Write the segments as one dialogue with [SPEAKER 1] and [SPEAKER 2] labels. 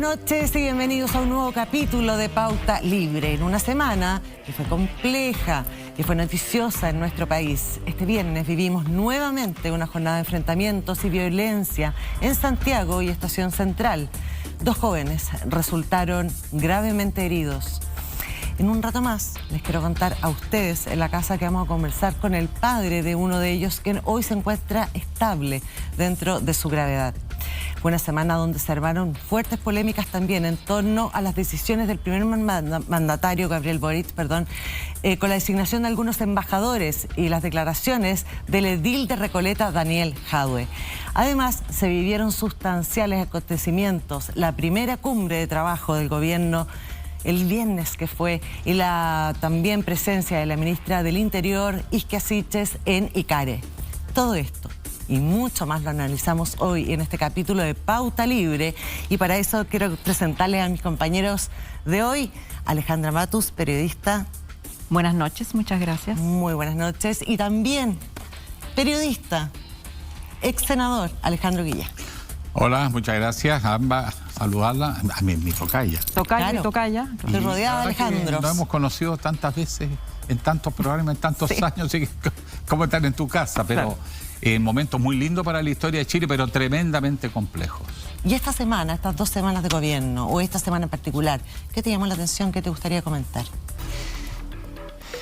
[SPEAKER 1] noches y bienvenidos a un nuevo capítulo de Pauta Libre. En una semana que fue compleja, que fue noticiosa en nuestro país. Este viernes vivimos nuevamente una jornada de enfrentamientos y violencia en Santiago y Estación Central. 2 jóvenes resultaron gravemente heridos. En un rato más les quiero contar a ustedes en la casa que vamos a conversar con el padre de uno de ellos, quien hoy se encuentra estable dentro de su gravedad. Fue una semana donde se armaron fuertes polémicas también en torno a las decisiones del primer mandatario, Gabriel Boric, con la designación de algunos embajadores y las declaraciones del edil de Recoleta, Daniel Jadwe. Además, se vivieron sustanciales acontecimientos. La primera cumbre de trabajo del gobierno el viernes que fue, y la también presencia de la ministra del Interior, Isquia Siches, en Icare. Todo esto y mucho más lo analizamos hoy en este capítulo de Pauta Libre, y para eso quiero presentarles a mis compañeros de hoy. Alejandra Matus, periodista.
[SPEAKER 2] Buenas noches, muchas gracias.
[SPEAKER 1] Muy buenas noches. Y también periodista, ex senador, Alejandro Guilla.
[SPEAKER 3] Hola, muchas gracias a ambas. Saludarla, a mi tocaya.
[SPEAKER 2] Tocaya,
[SPEAKER 1] claro.
[SPEAKER 2] Tocaya.
[SPEAKER 1] Estoy rodeada de Alejandros.
[SPEAKER 3] Nos hemos conocido tantas veces, en tantos programas, en tantos años, así que como estar en tu casa, pero claro, momentos muy lindos para la historia de Chile, pero tremendamente complejos.
[SPEAKER 1] Y esta semana, estas 2 semanas de gobierno, o esta semana en particular, ¿qué te llamó la atención? ¿Qué te gustaría comentar?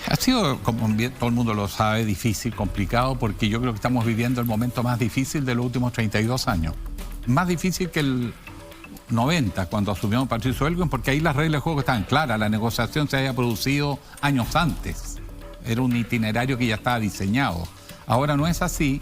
[SPEAKER 3] Ha sido, como bien todo el mundo lo sabe, difícil, complicado, porque yo creo que estamos viviendo el momento más difícil de los últimos 32 años. Más difícil que el 90, cuando asumió Patricio Elwin, porque ahí las reglas de juego estaban claras, la negociación se había producido años antes, era un itinerario que ya estaba diseñado. Ahora no es así,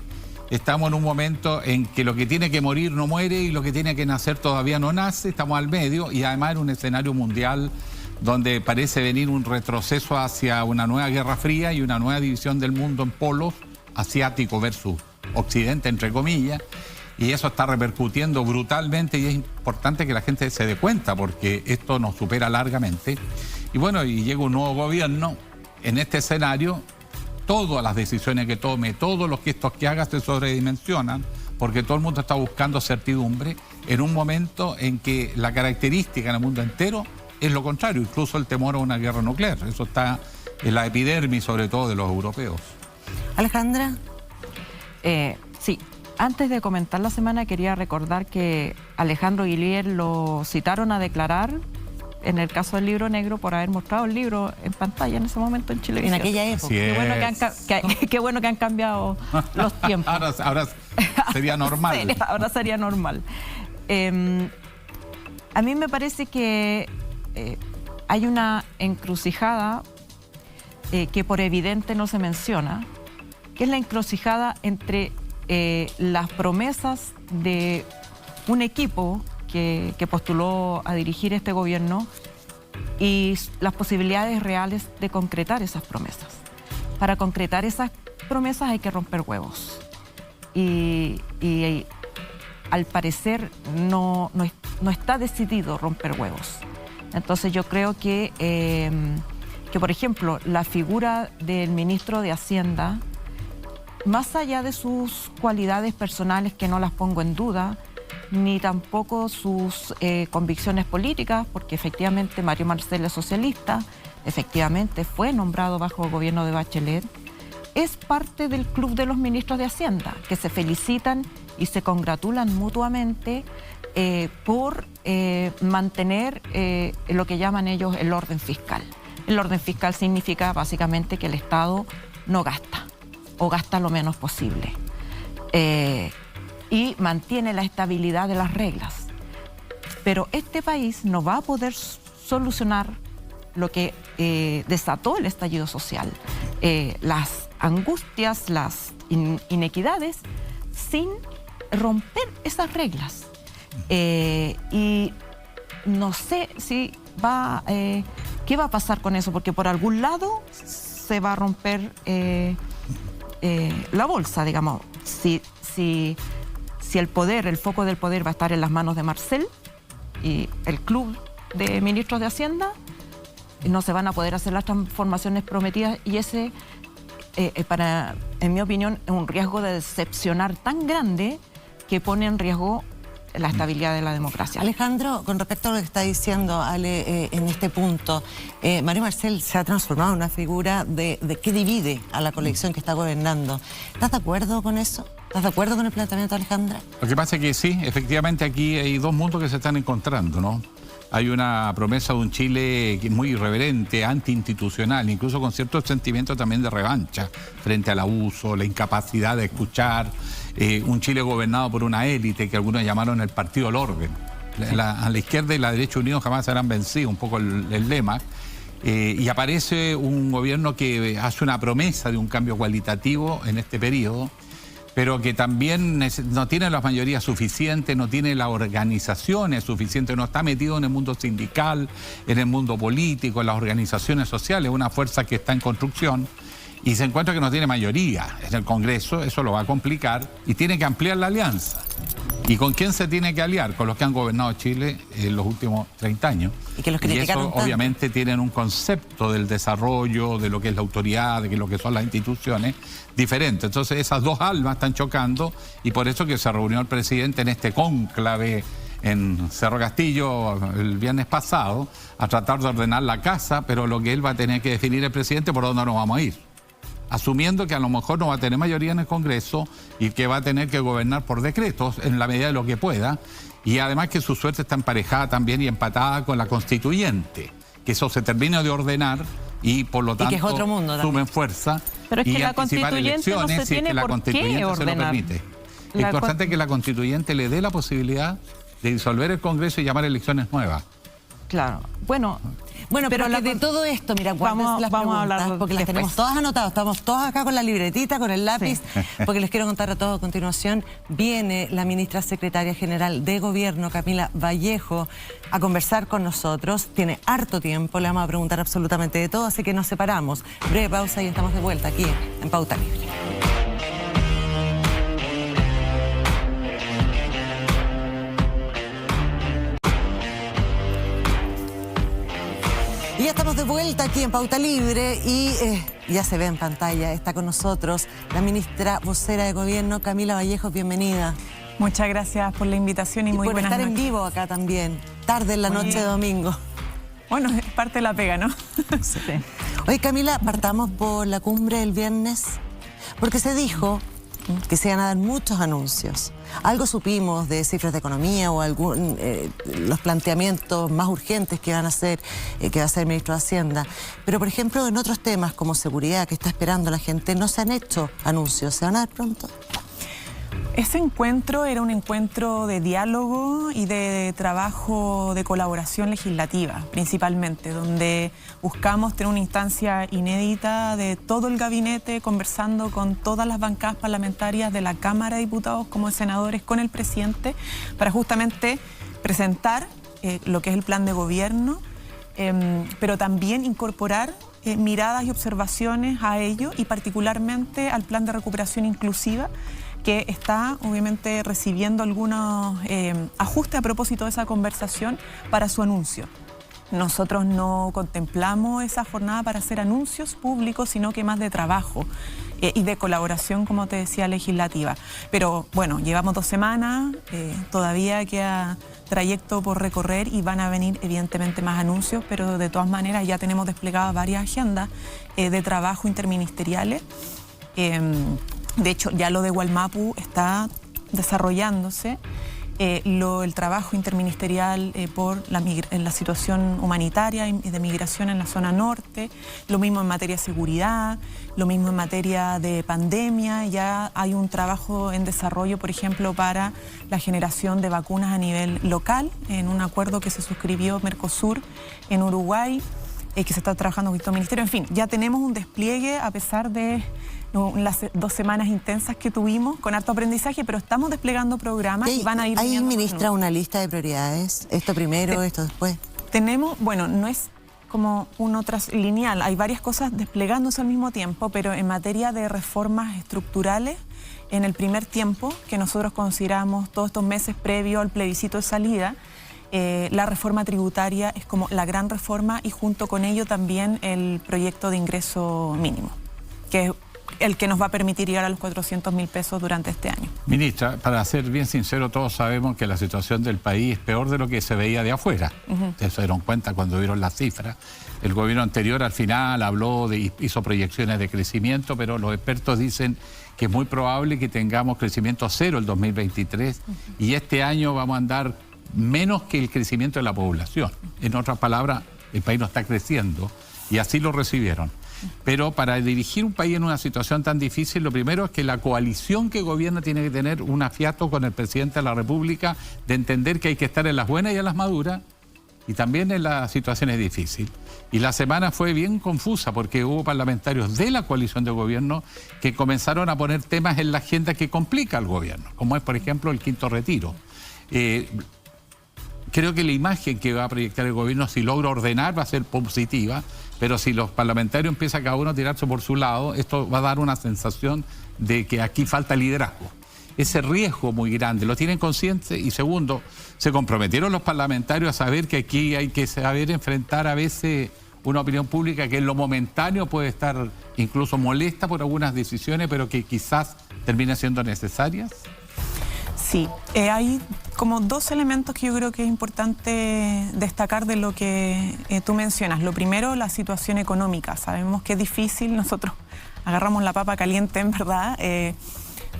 [SPEAKER 3] estamos en un momento en que lo que tiene que morir no muere y lo que tiene que nacer todavía no nace, estamos al medio, y además en un escenario mundial donde parece venir un retroceso hacia una nueva Guerra Fría y una nueva división del mundo en polos, asiático versus occidente, entre comillas. Y eso está repercutiendo brutalmente, y es importante que la gente se dé cuenta, porque esto nos supera largamente. Y bueno, y llega un nuevo gobierno. En este escenario, todas las decisiones que tome, todos los gestos que haga se sobredimensionan, porque todo el mundo está buscando certidumbre en un momento en que la característica en el mundo entero es lo contrario, incluso el temor a una guerra nuclear. Eso está en la epidermis, sobre todo, de los europeos.
[SPEAKER 1] Alejandra.
[SPEAKER 2] Sí. Antes de comentar la semana, quería recordar que Alejandro Guillier lo citaron a declarar en el caso del Libro Negro por haber mostrado el libro en pantalla en ese momento en Chile.
[SPEAKER 1] En aquella época.
[SPEAKER 2] Qué bueno que han cambiado los tiempos.
[SPEAKER 3] Ahora sería normal.
[SPEAKER 2] Ahora sería normal. A mí me parece que hay una encrucijada que por evidente no se menciona, que es la encrucijada entre las promesas de un equipo que postuló a dirigir este gobierno y las posibilidades reales de concretar esas promesas. Para concretar esas promesas hay que romper huevos. Y al parecer no está decidido romper huevos. Entonces yo creo que por ejemplo, la figura del ministro de Hacienda, más allá de sus cualidades personales, que no las pongo en duda, ni tampoco sus convicciones políticas, porque efectivamente Mario Marcel es socialista, efectivamente fue nombrado bajo el gobierno de Bachelet, es parte del club de los ministros de Hacienda, que se felicitan y se congratulan mutuamente por mantener lo que llaman ellos el orden fiscal. El orden fiscal significa básicamente que el Estado no gasta, o gasta lo menos posible, y mantiene la estabilidad de las reglas. Pero este país no va a poder solucionar lo que desató el estallido social, las angustias, las inequidades, sin romper esas reglas. Y no sé si qué va a pasar con eso, porque por algún lado se va a romper la bolsa, digamos. Si el poder, el foco del poder va a estar en las manos de Marcel y el club de ministros de Hacienda, no se van a poder hacer las transformaciones prometidas, y ese, en mi opinión, es un riesgo de decepcionar tan grande que pone en riesgo la estabilidad de la democracia.
[SPEAKER 1] Alejandro, con respecto a lo que está diciendo Ale en este punto, Mario Marcel se ha transformado en una figura de que divide a la coalición que está gobernando. ¿Estás de acuerdo con eso? ¿Estás de acuerdo con el planteamiento de Alejandra?
[SPEAKER 3] Lo que pasa es que sí, efectivamente aquí hay dos mundos que se están encontrando, ¿no? Hay una promesa de un Chile muy irreverente, antiinstitucional, incluso con ciertos sentimientos también de revancha frente al abuso, la incapacidad de escuchar, un Chile gobernado por una élite que algunos llamaron el partido del orden. A la izquierda y la derecha unidos jamás serán vencidos, un poco el lema. Y aparece un gobierno que hace una promesa de un cambio cualitativo en este periodo, pero que también no tiene las mayorías suficientes, no tiene las organizaciones suficientes, no está metido en el mundo sindical, en el mundo político, en las organizaciones sociales, una fuerza que está en construcción y se encuentra que no tiene mayoría en el Congreso, eso lo va a complicar y tiene que ampliar la alianza. ¿Y con quién se tiene que aliar? Con los que han gobernado Chile en los últimos 30 años.
[SPEAKER 1] Y que los criticaron
[SPEAKER 3] eso, obviamente, tienen un concepto del desarrollo, de lo que es la autoridad, de lo que son las instituciones, diferente. Entonces, esas dos almas están chocando y por eso que se reunió el presidente en este cónclave en Cerro Castillo el viernes pasado a tratar de ordenar la casa, pero lo que él va a tener que definir el presidente por dónde nos vamos a ir, asumiendo que a lo mejor no va a tener mayoría en el Congreso y que va a tener que gobernar por decretos en la medida de lo que pueda, y además que su suerte está emparejada también y empatada con la constituyente, que eso se termine de ordenar y por lo tanto
[SPEAKER 1] que es otro mundo
[SPEAKER 3] sumen fuerza.
[SPEAKER 2] Pero es
[SPEAKER 3] y
[SPEAKER 2] que la
[SPEAKER 3] anticipar
[SPEAKER 2] constituyente no se
[SPEAKER 3] elecciones si es
[SPEAKER 2] tiene
[SPEAKER 3] que la
[SPEAKER 2] por qué
[SPEAKER 3] constituyente se lo
[SPEAKER 2] ordenar.
[SPEAKER 3] permite. Lo importante es que la constituyente le dé la posibilidad de disolver el Congreso y llamar elecciones nuevas.
[SPEAKER 2] Claro, bueno,
[SPEAKER 1] pero de todo esto, mira,
[SPEAKER 2] vamos
[SPEAKER 1] las
[SPEAKER 2] a
[SPEAKER 1] preguntas,
[SPEAKER 2] hablar
[SPEAKER 1] porque las tenemos todas anotadas, estamos todas acá con la libretita, con el lápiz, porque les quiero contar a todos a continuación. Viene la ministra secretaria general de Gobierno, Camila Vallejo, a conversar con nosotros. Tiene harto tiempo, le vamos a preguntar absolutamente de todo, así que nos separamos. Breve pausa y estamos de vuelta aquí en Pauta Libre. Y ya estamos de vuelta aquí en Pauta Libre y ya se ve en pantalla, está con nosotros la ministra vocera de Gobierno, Camila Vallejo, bienvenida.
[SPEAKER 4] Muchas gracias por la invitación y muy
[SPEAKER 1] por
[SPEAKER 4] buenas
[SPEAKER 1] estar
[SPEAKER 4] noches.
[SPEAKER 1] en vivo acá también, tarde en la noche de domingo.
[SPEAKER 4] Bueno, es parte de la pega, ¿no?
[SPEAKER 2] sí.
[SPEAKER 1] Oye, Camila, partamos por la cumbre del viernes, porque se dijo que se iban a dar muchos anuncios. Algo supimos de cifras de economía o los planteamientos más urgentes que van a hacer, que va a hacer el ministro de Hacienda. Pero, por ejemplo, en otros temas como seguridad que está esperando la gente, no se han hecho anuncios. ¿Se van a dar pronto?
[SPEAKER 4] Ese encuentro era un encuentro de diálogo y de trabajo de colaboración legislativa, principalmente, donde buscamos tener una instancia inédita de todo el gabinete, conversando con todas las bancadas parlamentarias de la Cámara de Diputados como de senadores, con el presidente, para justamente presentar lo que es el plan de gobierno, pero también incorporar miradas y observaciones a ello y particularmente al plan de recuperación inclusiva, que está obviamente recibiendo algunos ajustes a propósito de esa conversación para su anuncio. Nosotros no contemplamos esa jornada para hacer anuncios públicos, sino que más de trabajo y de colaboración, como te decía, legislativa. Pero bueno, llevamos 2 semanas, todavía queda trayecto por recorrer y van a venir evidentemente más anuncios, pero de todas maneras ya tenemos desplegadas varias agendas de trabajo interministeriales. De hecho, ya lo de Gualmapu está desarrollándose. El trabajo interministerial por la situación humanitaria y de migración en la zona norte, lo mismo en materia de seguridad, lo mismo en materia de pandemia. Ya hay un trabajo en desarrollo, por ejemplo, para la generación de vacunas a nivel local, en un acuerdo que se suscribió Mercosur en Uruguay, que se está trabajando con distintos ministerios. En fin, ya tenemos un despliegue a pesar de las 2 semanas intensas que tuvimos, con harto aprendizaje, pero estamos desplegando programas y van a ir...
[SPEAKER 1] ¿Hay, ministra, una lista de prioridades? ¿Esto primero, esto después?
[SPEAKER 4] Tenemos, bueno, no es como uno lineal, hay varias cosas desplegándose al mismo tiempo, pero en materia de reformas estructurales, en el primer tiempo, que nosotros consideramos todos estos meses previo al plebiscito de salida, la reforma tributaria es como la gran reforma y junto con ello también el proyecto de ingreso mínimo, que es el que nos va a permitir llegar a los 400.000 pesos durante este año.
[SPEAKER 3] Ministra, para ser bien sincero, todos sabemos que la situación del país es peor de lo que se veía de afuera. Ustedes se dieron cuenta cuando vieron las cifras. El gobierno anterior al final hizo proyecciones de crecimiento, pero los expertos dicen que es muy probable que tengamos crecimiento cero el 2023 y este año vamos a andar menos que el crecimiento de la población. En otras palabras, el país no está creciendo y así lo recibieron. Pero para dirigir un país en una situación tan difícil, lo primero es que la coalición que gobierna tiene que tener un afiato con el presidente de la República de entender que hay que estar en las buenas y en las maduras y también en las situaciones difíciles. Y la semana fue bien confusa porque hubo parlamentarios de la coalición de gobierno que comenzaron a poner temas en la agenda que complica al gobierno, como es, por ejemplo, el quinto retiro. Creo que la imagen que va a proyectar el gobierno, si logra ordenar, va a ser positiva, pero si los parlamentarios empiezan cada uno a tirarse por su lado, esto va a dar una sensación de que aquí falta liderazgo. Ese riesgo muy grande, ¿lo tienen consciente? Y segundo, se comprometieron los parlamentarios a saber que aquí hay que saber enfrentar a veces una opinión pública que en lo momentáneo puede estar incluso molesta por algunas decisiones, pero que quizás terminen siendo necesarias.
[SPEAKER 4] Sí, hay como dos elementos que yo creo que es importante destacar de lo que tú mencionas. Lo primero, la situación económica. Sabemos que es difícil, nosotros agarramos la papa caliente, en verdad,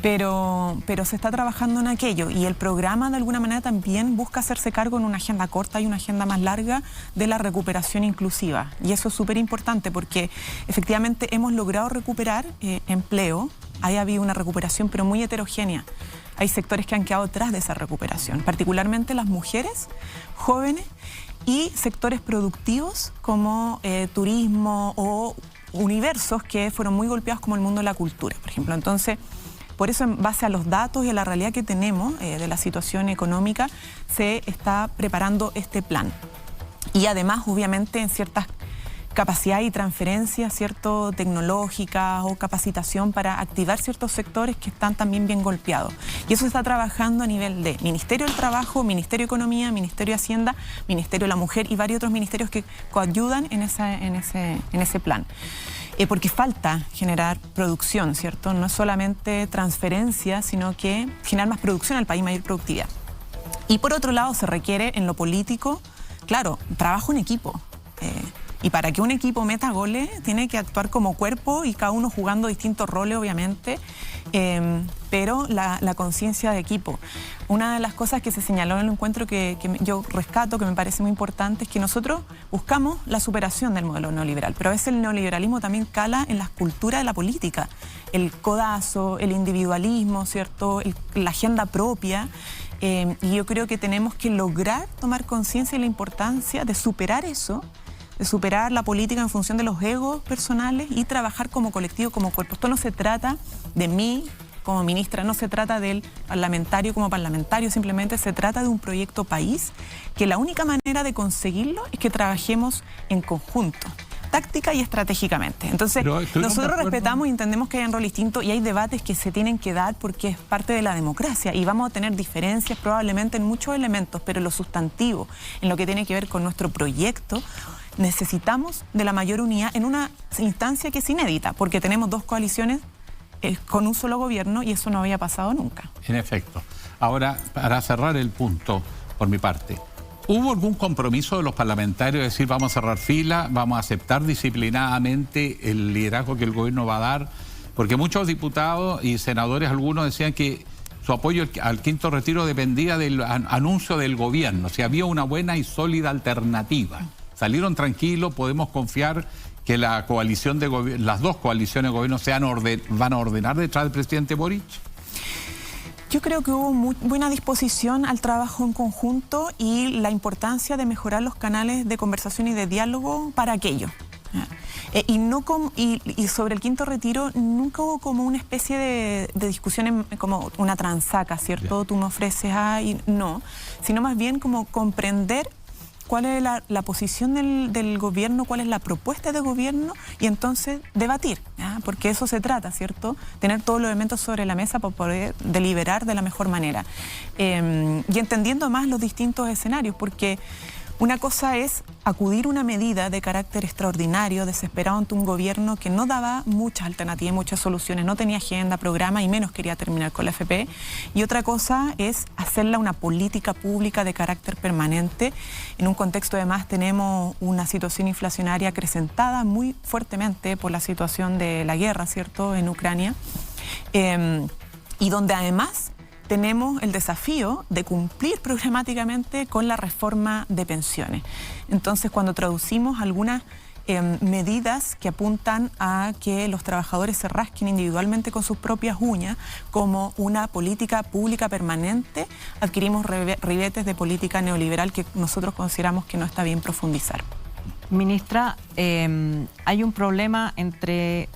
[SPEAKER 4] pero se está trabajando en aquello y el programa de alguna manera también busca hacerse cargo en una agenda corta y una agenda más larga de la recuperación inclusiva. Y eso es súper importante porque efectivamente hemos logrado recuperar empleo, ha habido una recuperación pero muy heterogénea. Hay sectores que han quedado atrás de esa recuperación, particularmente las mujeres, jóvenes y sectores productivos como turismo o universos que fueron muy golpeados como el mundo de la cultura, por ejemplo. Entonces, por eso en base a los datos y a la realidad que tenemos de la situación económica, se está preparando este plan. Y además, obviamente, en ciertas capacidades y transferencias, ¿cierto?, tecnológicas o capacitación para activar ciertos sectores que están también bien golpeados. Y eso se está trabajando a nivel de Ministerio del Trabajo, Ministerio de Economía, Ministerio de Hacienda, Ministerio de la Mujer y varios otros ministerios que coayudan en ese plan. Porque falta generar producción, ¿cierto? No es solamente transferencia, sino que generar más producción al país, mayor productividad. Y por otro lado, se requiere en lo político, claro, trabajo en equipo. Y para que un equipo meta goles, tiene que actuar como cuerpo y cada uno jugando distintos roles, obviamente, pero la conciencia de equipo. Una de las cosas que se señaló en el encuentro que yo rescato, que me parece muy importante, es que nosotros buscamos la superación del modelo neoliberal, pero a veces el neoliberalismo también cala en las culturas de la política. El codazo, el individualismo, ¿cierto?, la agenda propia. Y yo creo que tenemos que lograr tomar conciencia de la importancia de superar eso, de superar la política en función de los egos personales y trabajar como colectivo, como cuerpo. Esto no se trata de mí como ministra, no se trata del parlamentario como parlamentario, simplemente se trata de un proyecto país que la única manera de conseguirlo es que trabajemos en conjunto, táctica y estratégicamente. Entonces, nosotros respetamos y entendemos que hay un rol distinto y hay debates que se tienen que dar porque es parte de la democracia y vamos a tener diferencias probablemente en muchos elementos, pero lo sustantivo, en lo que tiene que ver con nuestro proyecto, necesitamos de la mayor unidad en una instancia que es inédita, porque tenemos dos coaliciones con un solo gobierno y eso no había pasado nunca.
[SPEAKER 3] En efecto. Ahora, para cerrar el punto, por mi parte, ¿hubo algún compromiso de los parlamentarios de decir vamos a cerrar fila, vamos a aceptar disciplinadamente el liderazgo que el gobierno va a dar? Porque muchos diputados y senadores, algunos decían que su apoyo al quinto retiro dependía del anuncio del gobierno, si había una buena y sólida alternativa. Salieron tranquilos, podemos confiar que la coalición de las dos coaliciones de gobierno van a ordenar detrás del presidente Boric.
[SPEAKER 4] Yo creo que hubo muy buena disposición al trabajo en conjunto y la importancia de mejorar los canales de conversación y de diálogo para aquello. Y sobre el quinto retiro nunca hubo como una especie de discusión como una transaca, ¿cierto? Bien. Tú me ofreces A y no, sino más bien como comprender cuál es la posición del gobierno, cuál es la propuesta de gobierno y entonces debatir, ¿ya? Porque eso se trata, ¿cierto? Tener todos los elementos sobre la mesa para poder deliberar de la mejor manera. Y entendiendo más los distintos escenarios, porque Una cosa es acudir a una medida de carácter extraordinario, desesperado ante un gobierno que no daba muchas alternativas, muchas soluciones, no tenía agenda, programa y menos quería terminar con la AFP. Y otra cosa es hacerla una política pública de carácter permanente. En un contexto además tenemos una situación inflacionaria acrecentada muy fuertemente por la situación de la guerra, ¿cierto?, en Ucrania. Y donde además tenemos el desafío de cumplir programáticamente con la reforma de pensiones. Entonces, cuando traducimos algunas medidas que apuntan a que los trabajadores se rasquen individualmente con sus propias uñas, como una política pública permanente, adquirimos ribetes de política neoliberal que nosotros consideramos que no está bien profundizar.
[SPEAKER 2] Ministra, hay un problema entre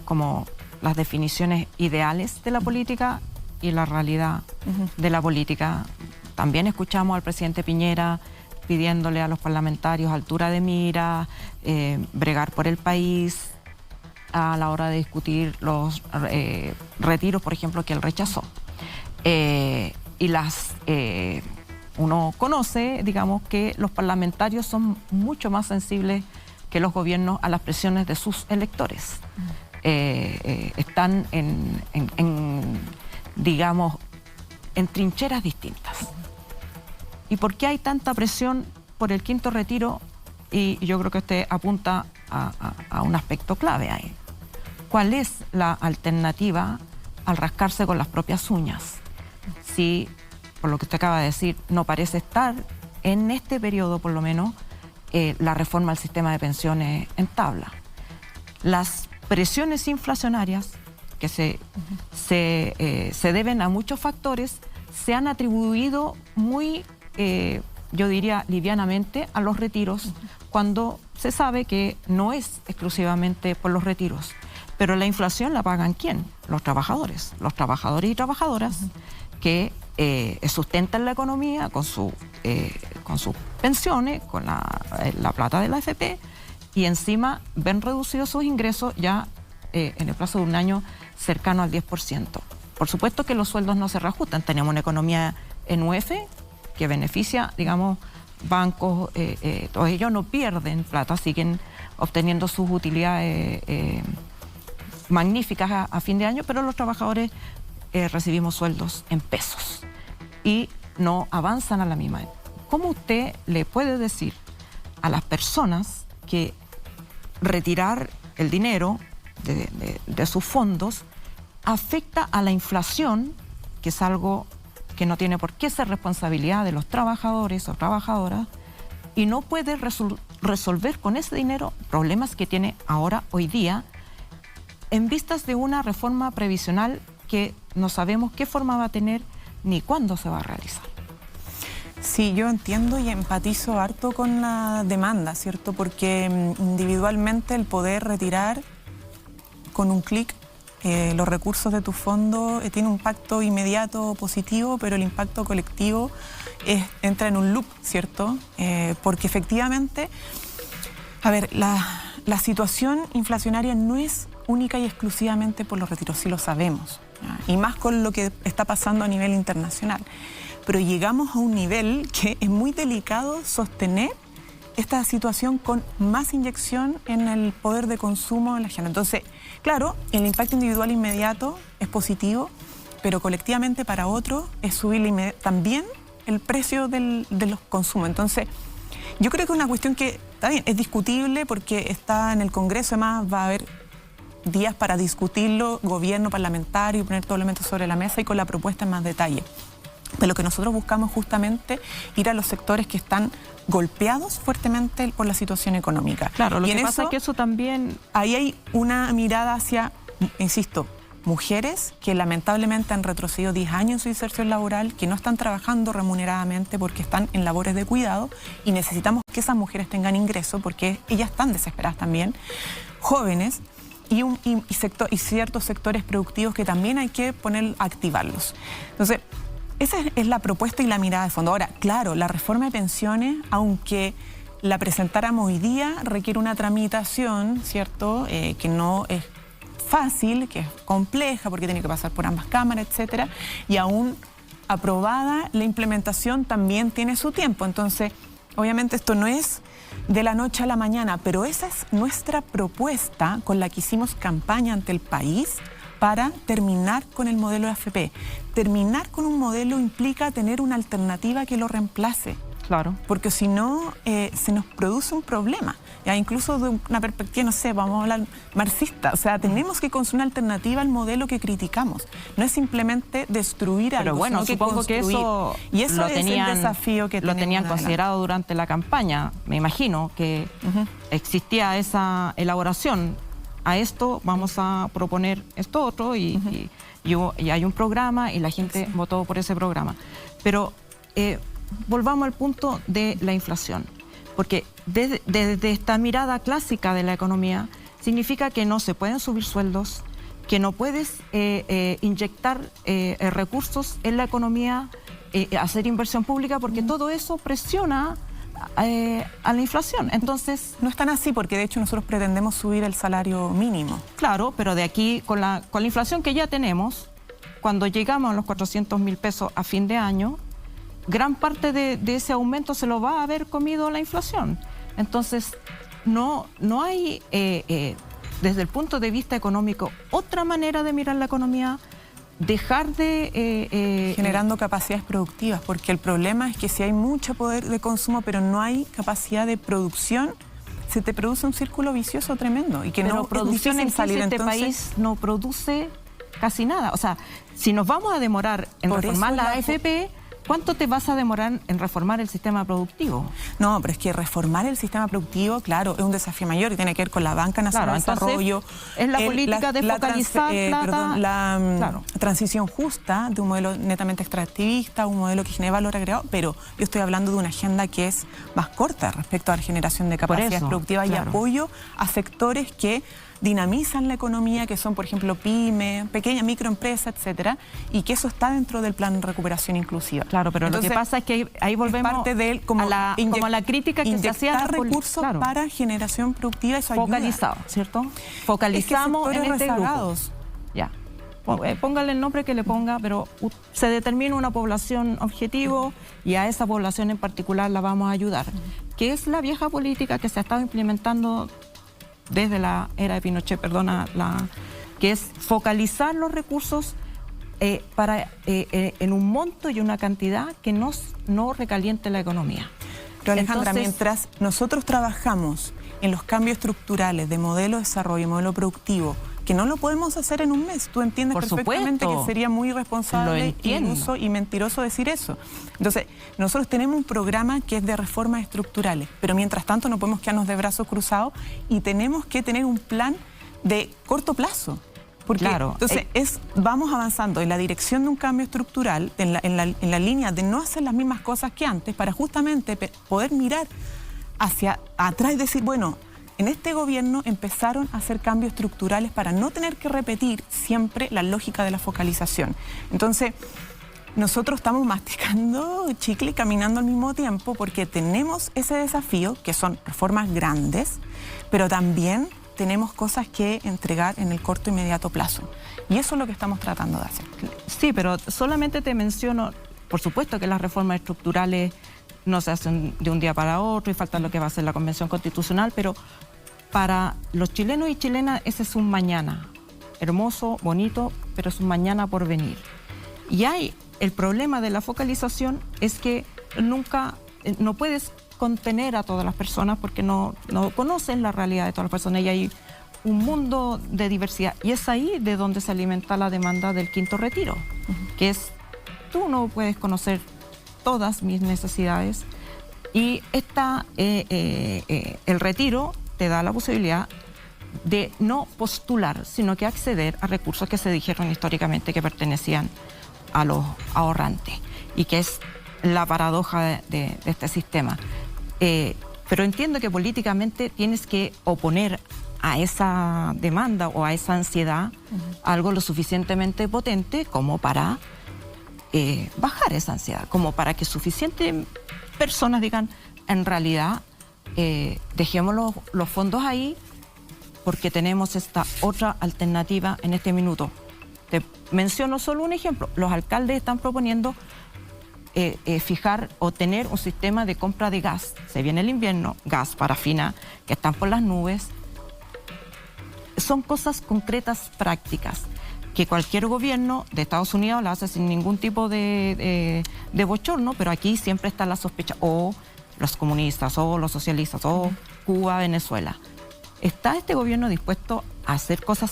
[SPEAKER 2] como las definiciones ideales de la política y la realidad de la política. También escuchamos al presidente Piñera pidiéndole a los parlamentarios altura de mira, bregar por el país a la hora de discutir los retiros, por ejemplo, que él rechazó. Uno conoce, digamos, que los parlamentarios son mucho más sensibles que los gobiernos a las presiones de sus electores. Están digamos, en trincheras distintas. ¿Y por qué hay tanta presión por el quinto retiro? Y yo creo que usted apunta a un aspecto clave ahí. ¿Cuál es la alternativa al rascarse con las propias uñas? Si, por lo que usted acaba de decir, no parece estar en este periodo, por lo menos, la reforma al sistema de pensiones en tabla. Las presiones inflacionarias que se deben a muchos factores, se han atribuido muy, yo diría, livianamente a los retiros, cuando se sabe que no es exclusivamente por los retiros. Pero la inflación la pagan ¿quién? Los trabajadores y trabajadoras que sustentan la economía con sus pensiones, con la plata de la AFP, y encima ven reducidos sus ingresos ya en el plazo de un año cercano al 10%. Por supuesto que los sueldos no se reajustan. Tenemos una economía en UF que beneficia, digamos, bancos, todos ellos no pierden plata, siguen obteniendo sus utilidades magníficas a fin de año, pero los trabajadores recibimos sueldos en pesos y no avanzan a la misma. ¿Cómo usted le puede decir a las personas que retirar el dinero de sus fondos afecta a la inflación, que es algo que no tiene por qué ser responsabilidad de los trabajadores o trabajadoras, y no puede resolver con ese dinero problemas que tiene ahora, hoy día, en vistas de una reforma previsional que no sabemos qué forma va a tener ni cuándo se va a realizar?
[SPEAKER 4] Sí, yo entiendo y empatizo harto con la demanda, ¿cierto? Porque individualmente el poder retirar con un clic los recursos de tu fondo tiene un impacto inmediato positivo, pero el impacto colectivo entra en un loop, ¿cierto? Porque efectivamente, a ver, la situación inflacionaria no es única y exclusivamente por los retiros, sí lo sabemos, ¿ya? Y más con lo que está pasando a nivel internacional. Pero llegamos a un nivel que es muy delicado sostener esta situación con más inyección en el poder de consumo de la gente. Entonces, claro, el impacto individual inmediato es positivo, pero colectivamente para otros es subir también el precio de los consumos. Entonces, yo creo que es una cuestión que está bien, es discutible porque está en el Congreso, además va a haber días para discutirlo, gobierno, parlamentario, y poner todos los elementos sobre la mesa y con la propuesta en más detalle. Pero lo que nosotros buscamos es justamente ir a los sectores que están golpeados fuertemente por la situación económica.
[SPEAKER 2] Claro, lo que pasa es que eso también...
[SPEAKER 4] Ahí hay una mirada hacia, insisto, mujeres que lamentablemente han retrocedido 10 años en su inserción laboral, que no están trabajando remuneradamente porque están en labores de cuidado y necesitamos que esas mujeres tengan ingreso porque ellas están desesperadas también. Jóvenes y ciertos sectores productivos que también hay que activarlos. Entonces, esa es la propuesta y la mirada de fondo. Ahora, claro, la reforma de pensiones, aunque la presentáramos hoy día, requiere una tramitación, ¿cierto? Que no es fácil, que es compleja, porque tiene que pasar por ambas cámaras, etcétera. Y aún aprobada, la implementación también tiene su tiempo. Entonces, Obviamente esto no es de la noche a la mañana, pero esa es nuestra propuesta con la que hicimos campaña ante el país para terminar con el modelo de AFP. Terminar con un modelo implica tener una alternativa que lo reemplace.
[SPEAKER 2] Claro.
[SPEAKER 4] Porque si no, se nos produce un problema. Ya, incluso de una perspectiva, no sé, vamos a hablar marxista. O sea, tenemos que construir una alternativa al modelo que criticamos. No es simplemente destruir algo,
[SPEAKER 2] pero bueno,
[SPEAKER 4] sino
[SPEAKER 2] supongo que eso
[SPEAKER 4] y eso
[SPEAKER 2] lo
[SPEAKER 4] es
[SPEAKER 2] tenían,
[SPEAKER 4] el desafío que
[SPEAKER 2] lo tenían
[SPEAKER 4] tenemos
[SPEAKER 2] considerado durante la campaña. Me imagino que existía esa elaboración. A esto vamos a proponer esto otro y hay un programa y la gente votó por ese programa. Pero volvamos al punto de la inflación, porque desde esta mirada clásica de la economía significa que no se pueden subir sueldos, que no puedes inyectar recursos en la economía, hacer inversión pública, porque todo eso presiona a la inflación. Entonces,
[SPEAKER 4] no es tan así, porque de hecho nosotros pretendemos subir el salario mínimo.
[SPEAKER 2] Claro, pero de aquí, con la inflación que ya tenemos, cuando llegamos a los 400.000 pesos a fin de año, gran parte de ese aumento se lo va a haber comido la inflación. Entonces, no hay, desde el punto de vista económico, otra manera de mirar la economía, dejar de...
[SPEAKER 4] generando capacidades productivas, porque el problema es que si hay mucho poder de consumo, pero no hay capacidad de producción, se te produce un círculo vicioso tremendo. Y que
[SPEAKER 2] pero
[SPEAKER 4] no
[SPEAKER 2] producción en
[SPEAKER 4] salir.
[SPEAKER 2] Este
[SPEAKER 4] Entonces,
[SPEAKER 2] país no produce casi nada. O sea, si nos vamos a demorar en reformar la AFP... ¿Cuánto te vas a demorar en reformar el sistema productivo?
[SPEAKER 4] No, pero es que reformar el sistema productivo, claro, es un desafío mayor y tiene que ver con la Banca Nacional de Desarrollo.
[SPEAKER 2] Es la política de focalizar
[SPEAKER 4] la transición justa de un modelo netamente extractivista, un modelo que genera valor agregado, pero yo estoy hablando de una agenda que es más corta respecto a la generación de capacidades productivas y apoyo a sectores que dinamizan la economía, que son, por ejemplo, pymes, pequeñas microempresas, etcétera, y que eso está dentro del plan de recuperación inclusiva.
[SPEAKER 2] Claro, pero entonces, lo que pasa es que ahí volvemos
[SPEAKER 4] parte de él como
[SPEAKER 2] a la crítica que se hacía.
[SPEAKER 4] Recursos para generación productiva, eso
[SPEAKER 2] focalizado,
[SPEAKER 4] ayuda.
[SPEAKER 2] ¿Cierto? Focalizamos en este grupo. Ya. Póngale el nombre que le ponga, pero se determina una población objetivo y a esa población en particular la vamos a ayudar. Que es la vieja política que se ha estado implementando desde la era de Pinochet, que es focalizar los recursos en un monto y una cantidad que no recaliente la economía.
[SPEAKER 4] Pero Alejandra, mientras nosotros trabajamos en los cambios estructurales de modelo de desarrollo, modelo productivo, que no lo podemos hacer en un mes, tú entiendes perfectamente que sería muy irresponsable incluso y mentiroso decir eso. Entonces, nosotros tenemos un programa que es de reformas estructurales, pero mientras tanto no podemos quedarnos de brazos cruzados y tenemos que tener un plan de corto plazo. Porque, entonces, vamos avanzando en la dirección de un cambio estructural, en la línea de no hacer las mismas cosas que antes, para justamente poder mirar hacia atrás y decir, bueno, en este gobierno empezaron a hacer cambios estructurales para no tener que repetir siempre la lógica de la focalización. Entonces, nosotros estamos masticando chicle y caminando al mismo tiempo porque tenemos ese desafío, que son reformas grandes, pero también tenemos cosas que entregar en el corto e inmediato plazo. Y eso es lo que estamos tratando de hacer.
[SPEAKER 2] Sí, pero solamente te menciono, por supuesto que las reformas estructurales no se hacen de un día para otro y falta lo que va a hacer la Convención Constitucional, pero para los chilenos y chilenas ese es un mañana hermoso, bonito, pero es un mañana por venir. Y el problema de la focalización es que no puedes contener a todas las personas porque no conocen la realidad de todas las personas y hay un mundo de diversidad. Y es ahí de donde se alimenta la demanda del quinto retiro, que es, tú no puedes conocer todas mis necesidades y el retiro te da la posibilidad de no postular, sino que acceder a recursos que se dijeron históricamente que pertenecían a los ahorrantes y que es la paradoja de este sistema. Pero entiendo que políticamente tienes que oponer a esa demanda o a esa ansiedad algo lo suficientemente potente como para bajar esa ansiedad, como para que suficientes personas digan, en realidad, dejemos los fondos ahí porque tenemos esta otra alternativa en este minuto. Te menciono solo un ejemplo. Los alcaldes están proponiendo fijar o tener un sistema de compra de gas. Se viene el invierno, gas, parafina, que están por las nubes. Son cosas concretas, prácticas, que cualquier gobierno de Estados Unidos la hace sin ningún tipo de bochorno, pero aquí siempre está la sospecha, o los comunistas, o los socialistas, o Cuba, Venezuela. ¿Está este gobierno dispuesto a hacer cosas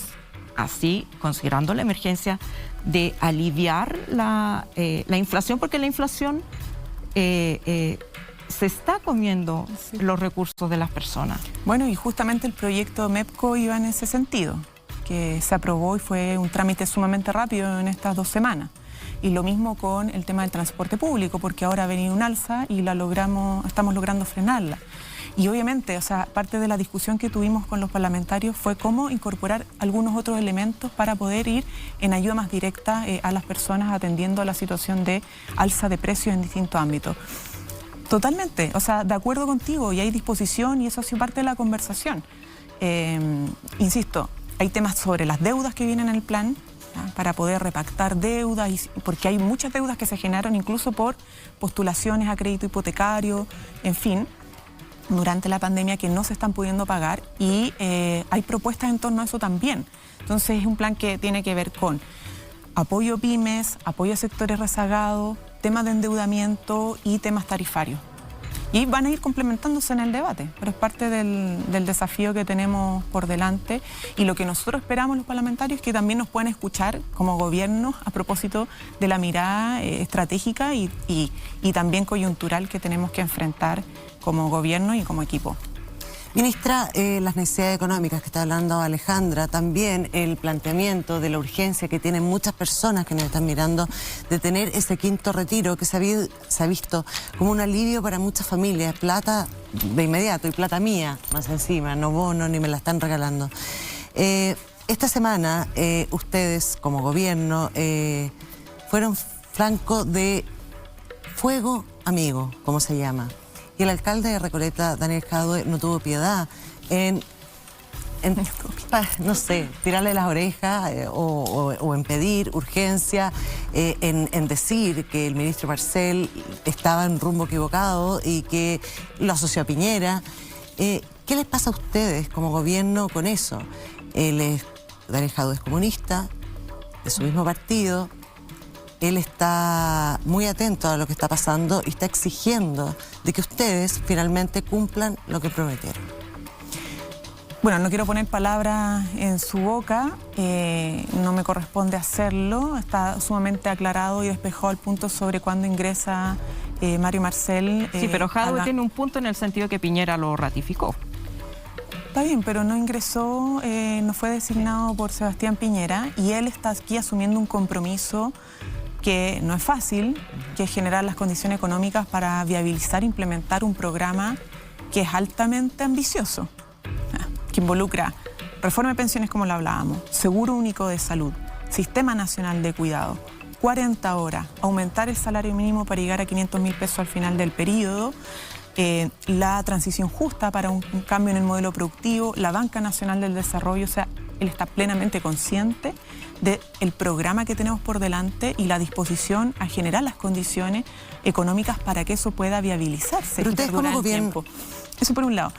[SPEAKER 2] así, considerando la emergencia, de aliviar la inflación? Porque la inflación se está comiendo los recursos de las personas.
[SPEAKER 4] Bueno, y justamente el proyecto MEPCO iba en ese sentido, que se aprobó y fue un trámite sumamente rápido en estas 2 semanas. Y lo mismo con el tema del transporte público, porque ahora ha venido un alza y estamos logrando frenarla. Y obviamente, o sea, parte de la discusión que tuvimos con los parlamentarios fue cómo incorporar algunos otros elementos para poder ir en ayuda más directa a las personas atendiendo a la situación de alza de precios en distintos ámbitos. Totalmente, o sea, de acuerdo contigo, y hay disposición y eso ha sido parte de la conversación. Insisto, hay temas sobre las deudas que vienen en el plan, ¿ya?, para poder repactar deudas, porque hay muchas deudas que se generaron incluso por postulaciones a crédito hipotecario, en fin, durante la pandemia que no se están pudiendo pagar, y hay propuestas en torno a eso también. Entonces es un plan que tiene que ver con apoyo a pymes, apoyo a sectores rezagados, temas de endeudamiento y temas tarifarios. Y van a ir complementándose en el debate, pero es parte del desafío que tenemos por delante, y lo que nosotros esperamos los parlamentarios es que también nos puedan escuchar como gobierno a propósito de la mirada estratégica y también coyuntural que tenemos que enfrentar como gobierno y como equipo.
[SPEAKER 1] Ministra, las necesidades económicas que está hablando Alejandra, también el planteamiento de la urgencia que tienen muchas personas que nos están mirando de tener ese quinto retiro que se ha visto como un alivio para muchas familias, plata de inmediato y plata mía más encima, no bono ni me la están regalando. Esta semana ustedes como gobierno fueron flanco de fuego amigo, como se llama. Y el alcalde de Recoleta, Daniel Jadue, no tuvo piedad en no sé, tirarle las orejas o en pedir urgencia, en decir que el ministro Marcel estaba en rumbo equivocado y que lo asoció a Piñera. ¿Qué les pasa a ustedes como gobierno con eso? Daniel Jadue es comunista, de su mismo partido. Él está muy atento a lo que está pasando y está exigiendo de que ustedes finalmente cumplan lo que prometieron.
[SPEAKER 4] Bueno, no quiero poner palabras en su boca, no me corresponde hacerlo. Está sumamente aclarado y despejado el punto sobre cuándo ingresa Mario Marcel.
[SPEAKER 2] Sí, pero Jadue tiene un punto en el sentido que Piñera lo ratificó.
[SPEAKER 4] Está bien, pero no ingresó, no fue designado por Sebastián Piñera, y él está aquí asumiendo un compromiso que no es fácil, que es generar las condiciones económicas para viabilizar e implementar un programa que es altamente ambicioso, que involucra reforma de pensiones como lo hablábamos, seguro único de salud, sistema nacional de cuidado, 40 horas, aumentar el salario mínimo para llegar a 500.000 pesos al final del periodo, la transición justa para un cambio en el modelo productivo, la Banca Nacional del Desarrollo. O sea, él está plenamente consciente del programa que tenemos por delante y la disposición a generar las condiciones económicas para que eso pueda viabilizarse.
[SPEAKER 1] Pero ustedes como gobierno...
[SPEAKER 4] Eso por un lado.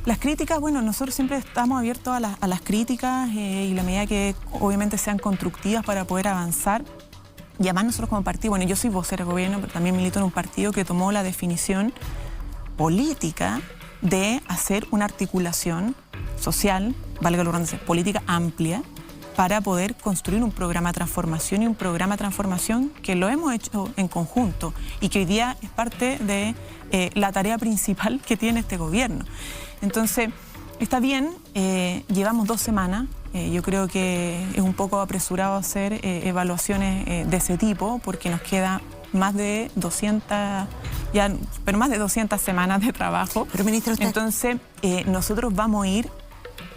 [SPEAKER 4] Las críticas, bueno, nosotros siempre estamos abiertos a las críticas y la medida que obviamente sean constructivas para poder avanzar. Y además nosotros como partido, bueno, yo soy vocera de gobierno, pero también milito en un partido que tomó la definición política de hacer una articulación social, valga la redundancia, política amplia, para poder construir un programa de transformación, y un programa de transformación que lo hemos hecho en conjunto y que hoy día es parte de la tarea principal que tiene este gobierno. Entonces, está bien, llevamos 2 semanas, yo creo que es un poco apresurado hacer evaluaciones de ese tipo, porque nos queda más de 200 semanas de trabajo.
[SPEAKER 1] Pero, ministra, usted...
[SPEAKER 4] Entonces, nosotros vamos a ir,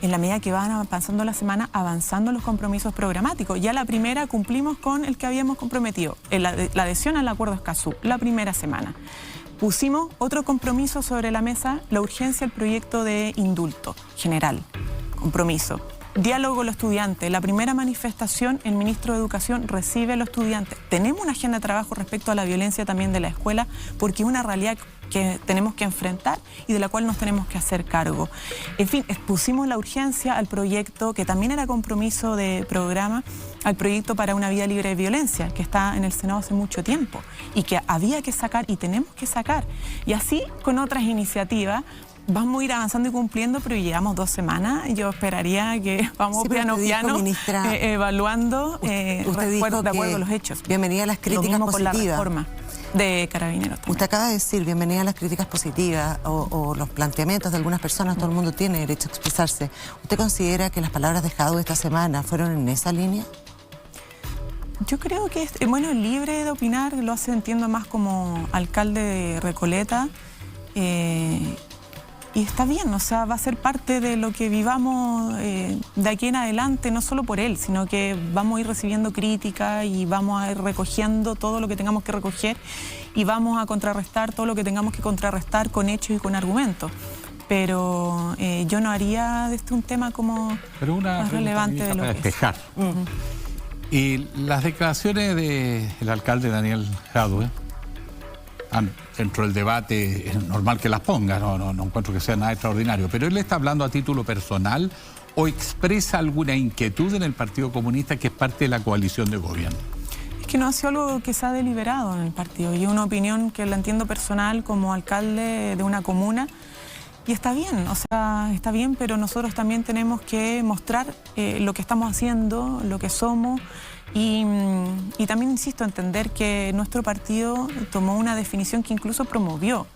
[SPEAKER 4] en la medida que van avanzando la semana, avanzando los compromisos programáticos. Ya la primera cumplimos con el que habíamos comprometido, la adhesión al acuerdo Escazú, la primera semana. Pusimos otro compromiso sobre la mesa, la urgencia del proyecto de indulto general, compromiso. Diálogo con los estudiantes. La primera manifestación, el ministro de Educación recibe a los estudiantes. Tenemos una agenda de trabajo respecto a la violencia también de la escuela, porque es una realidad que tenemos que enfrentar y de la cual nos tenemos que hacer cargo. En fin, expusimos la urgencia al proyecto, que también era compromiso de programa, al proyecto para una vida libre de violencia, que está en el Senado hace mucho tiempo y que había que sacar y tenemos que sacar. Y así con otras iniciativas. Vamos a ir avanzando y cumpliendo, pero llevamos 2 semanas. Yo esperaría que vamos piano evaluando de acuerdo a los hechos.
[SPEAKER 1] Bienvenida a las críticas
[SPEAKER 4] lo mismo
[SPEAKER 1] positivas.
[SPEAKER 4] Con la reforma de Carabineros también.
[SPEAKER 1] Usted acaba de decir, bienvenida a las críticas positivas o los planteamientos de algunas personas. Todo el mundo tiene derecho a expresarse. ¿Usted considera que las palabras de Jadwe esta semana fueron en esa línea?
[SPEAKER 4] Yo creo que es libre de opinar, lo hace, entiendo, más como alcalde de Recoleta. Y está bien, o sea, va a ser parte de lo que vivamos de aquí en adelante, no solo por él, sino que vamos a ir recibiendo crítica y vamos a ir recogiendo todo lo que tengamos que recoger y vamos a contrarrestar todo lo que tengamos que contrarrestar con hechos y con argumentos. Pero yo no haría de este un tema como más relevante de lo que
[SPEAKER 3] despejar. Y las declaraciones del alcalde Daniel Jadwe, dentro del debate es normal que las ponga, no encuentro que sea nada extraordinario, pero él está hablando a título personal o expresa alguna inquietud en el Partido Comunista, que es parte de la coalición de gobierno.
[SPEAKER 4] Es que no ha sido algo que se ha deliberado en el partido, y una opinión que la entiendo personal como alcalde de una comuna, y está bien, o sea, está bien, pero nosotros también tenemos que mostrar lo que estamos haciendo, lo que somos. Y también, insisto, entender que nuestro partido tomó una definición que incluso promovió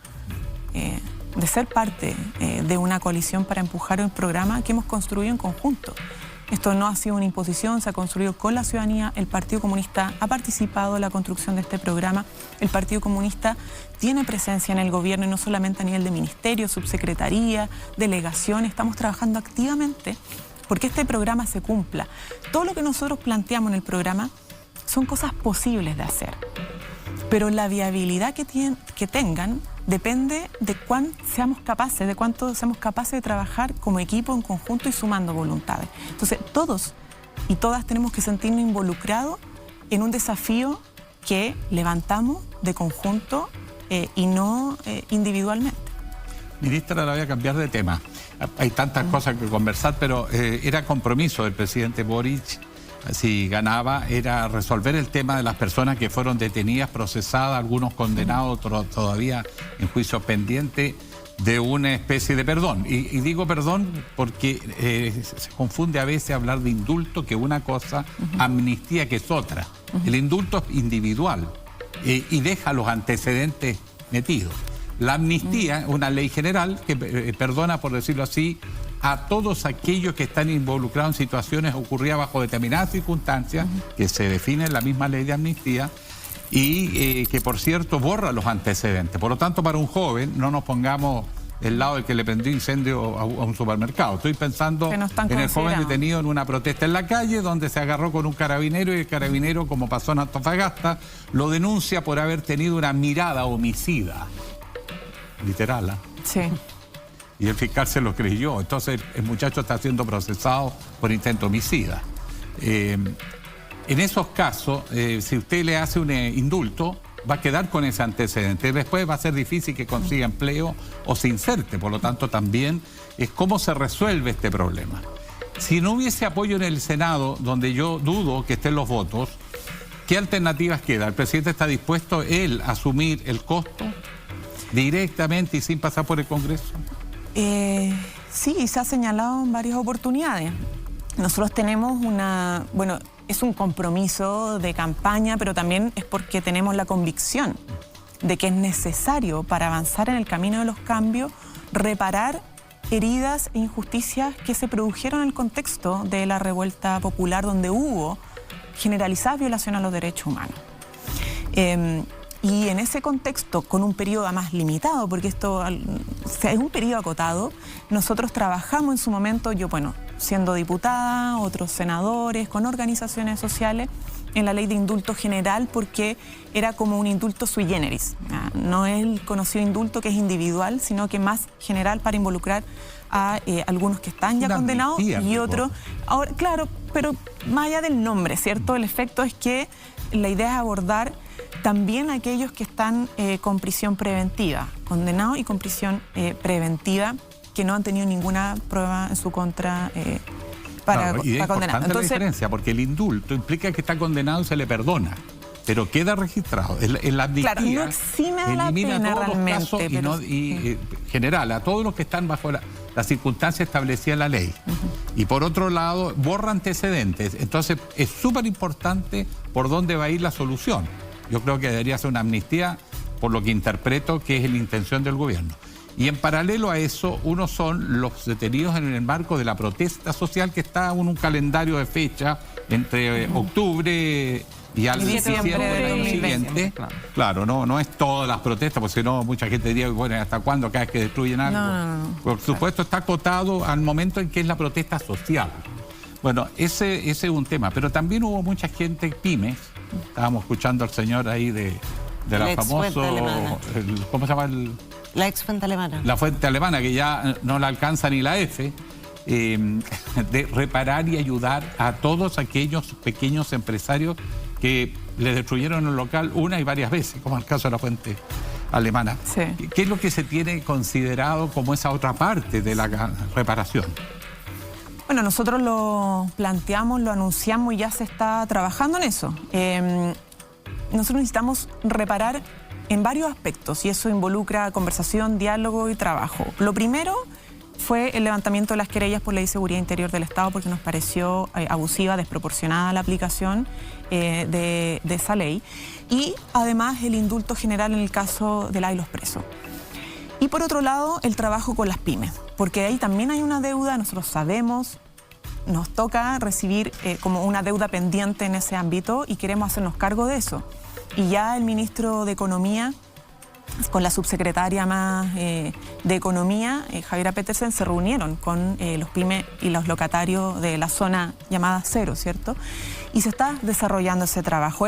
[SPEAKER 4] de ser parte de una coalición para empujar un programa que hemos construido en conjunto. Esto no ha sido una imposición, se ha construido con la ciudadanía. El Partido Comunista ha participado en la construcción de este programa. El Partido Comunista tiene presencia en el gobierno, y no solamente a nivel de ministerio, subsecretaría, delegación. Estamos trabajando activamente porque este programa se cumpla. Todo lo que nosotros planteamos en el programa son cosas posibles de hacer, pero la viabilidad que tengan depende de cuánto seamos capaces de trabajar como equipo en conjunto y sumando voluntades. Entonces, todos y todas tenemos que sentirnos involucrados en un desafío que levantamos de conjunto y no individualmente.
[SPEAKER 3] Ministra, la voy a cambiar de tema. Hay tantas cosas que conversar, pero era compromiso del presidente Boric, si ganaba, era resolver el tema de las personas que fueron detenidas, procesadas, algunos condenados, todavía en juicio pendiente, de una especie de perdón. Y digo perdón porque se confunde a veces hablar de indulto, que es una cosa, amnistía, que es otra. El indulto es individual y deja los antecedentes metidos. La amnistía es una ley general que perdona, por decirlo así, a todos aquellos que están involucrados en situaciones ocurridas bajo determinadas circunstancias, que se define en la misma ley de amnistía, y que, por cierto, borra los antecedentes. Por lo tanto, para un joven, no nos pongamos del lado del que le prendió incendio a un supermercado. Estoy pensando en el joven detenido en una protesta en la calle, donde se agarró con un carabinero, y el carabinero, como pasó en Antofagasta, lo denuncia por haber tenido una mirada homicida. Literal, ¿eh?
[SPEAKER 4] Sí.
[SPEAKER 3] Y el fiscal se lo creyó. Entonces el muchacho está siendo procesado por intento homicida. En esos casos, si usted le hace un indulto, va a quedar con ese antecedente. Después va a ser difícil que consiga empleo o se inserte. Por lo tanto, también es cómo se resuelve este problema. Si no hubiese apoyo en el Senado, donde yo dudo que estén los votos, ¿qué alternativas queda? ¿El presidente está dispuesto, él, a asumir el costo directamente y sin pasar por el Congreso?
[SPEAKER 4] Sí, se ha señalado en varias oportunidades. Nosotros tenemos es un compromiso de campaña, pero también es porque tenemos la convicción de que es necesario, para avanzar en el camino de los cambios, reparar heridas e injusticias que se produjeron en el contexto de la revuelta popular, donde hubo generalizadas violaciones a los derechos humanos. Y en ese contexto, con un periodo más limitado, porque esto es un periodo acotado, nosotros trabajamos en su momento, siendo diputada, otros senadores, con organizaciones sociales, en la ley de indulto general, porque era como un indulto sui generis. No es el conocido indulto que es individual, sino que más general para involucrar a algunos que están ya condenados y otros. Ahora, claro, pero más allá del nombre, ¿cierto? El efecto es que la idea es abordar también a aquellos que están con prisión preventiva, condenados y con prisión preventiva, que no han tenido ninguna prueba en su contra para condenar.
[SPEAKER 3] Entonces, la diferencia, porque el indulto implica que está condenado y se le perdona, pero queda registrado. En la amnistía,
[SPEAKER 4] claro, no exime de la pena
[SPEAKER 3] todos
[SPEAKER 4] realmente,
[SPEAKER 3] los casos general, a todos los que están bajo la circunstancia establecida en la ley. Y por otro lado, borra antecedentes. Entonces, es súper importante por dónde va a ir la solución. Yo creo que debería ser una amnistía, por lo que interpreto que es la intención del gobierno. Y en paralelo a eso, uno son los detenidos en el marco de la protesta social, que está en un calendario de fecha entre octubre y al diciembre del año siguiente. Claro, no es todas las protestas, porque si no, mucha gente diría, bueno, ¿hasta cuándo cada vez que destruyen algo?
[SPEAKER 4] No.
[SPEAKER 3] Por supuesto, está acotado al momento en que es la protesta social. Bueno, ese es un tema, pero también hubo mucha gente, pymes. Estábamos escuchando al señor ahí de la famosa... ¿Cómo se llama el...?
[SPEAKER 1] La ex fuente alemana. La
[SPEAKER 3] fuente alemana, que ya no la alcanza ni la F, de reparar y ayudar a todos aquellos pequeños empresarios que le destruyeron el local una y varias veces, como el caso de la fuente alemana.
[SPEAKER 4] Sí.
[SPEAKER 3] ¿Qué es lo que se tiene considerado como esa otra parte de la reparación?
[SPEAKER 4] Bueno, nosotros lo planteamos, lo anunciamos y ya se está trabajando en eso. Nosotros necesitamos reparar en varios aspectos y eso involucra conversación, diálogo y trabajo. Lo primero fue el levantamiento de las querellas por Ley de Seguridad Interior del Estado, porque nos pareció abusiva, desproporcionada la aplicación de esa ley, y además el indulto general en el caso de los presos. Y por otro lado, el trabajo con las pymes, porque ahí también hay una deuda, nosotros sabemos, nos toca recibir como una deuda pendiente en ese ámbito y queremos hacernos cargo de eso. Y ya el ministro de Economía, con la subsecretaria más de Economía, Javiera Petersen, se reunieron con los pymes y los locatarios de la zona llamada Cero, ¿cierto? Y se está desarrollando ese trabajo.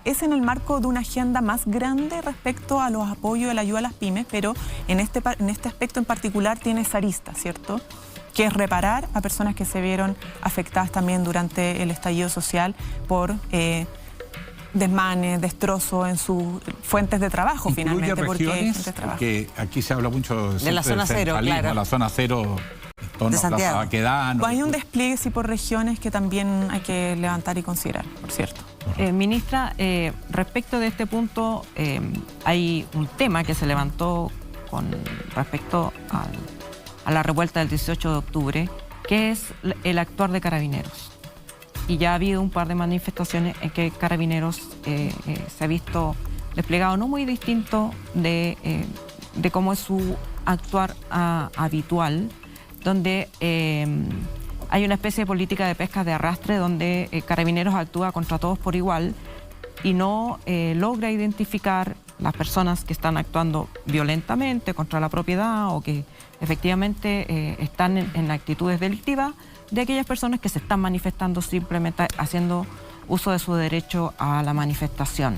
[SPEAKER 4] Es en el marco de una agenda más grande respecto a los apoyos y la ayuda a las pymes, pero en este aspecto en particular tiene esa arista, ¿cierto?, que es reparar a personas que se vieron afectadas también durante el estallido social por desmanes, destrozos en sus fuentes de trabajo, finalmente.
[SPEAKER 3] Porque aquí se habla mucho
[SPEAKER 1] de la zona cero, claro.
[SPEAKER 3] La zona cero,
[SPEAKER 1] de Santiago.
[SPEAKER 4] Hay un despliegue sí por regiones que también hay que levantar y considerar, por cierto.
[SPEAKER 2] Ministra, respecto de este punto, hay un tema que se levantó con respecto a la revuelta del 18 de octubre, que es el actuar de Carabineros. Y ya ha habido un par de manifestaciones en que Carabineros se ha visto desplegado no muy distinto de cómo es su actuar habitual, donde hay una especie de política de pesca de arrastre donde Carabineros actúa contra todos por igual y no logra identificar las personas que están actuando violentamente contra la propiedad o que efectivamente están en actitudes delictivas, de aquellas personas que se están manifestando simplemente haciendo uso de su derecho a la manifestación.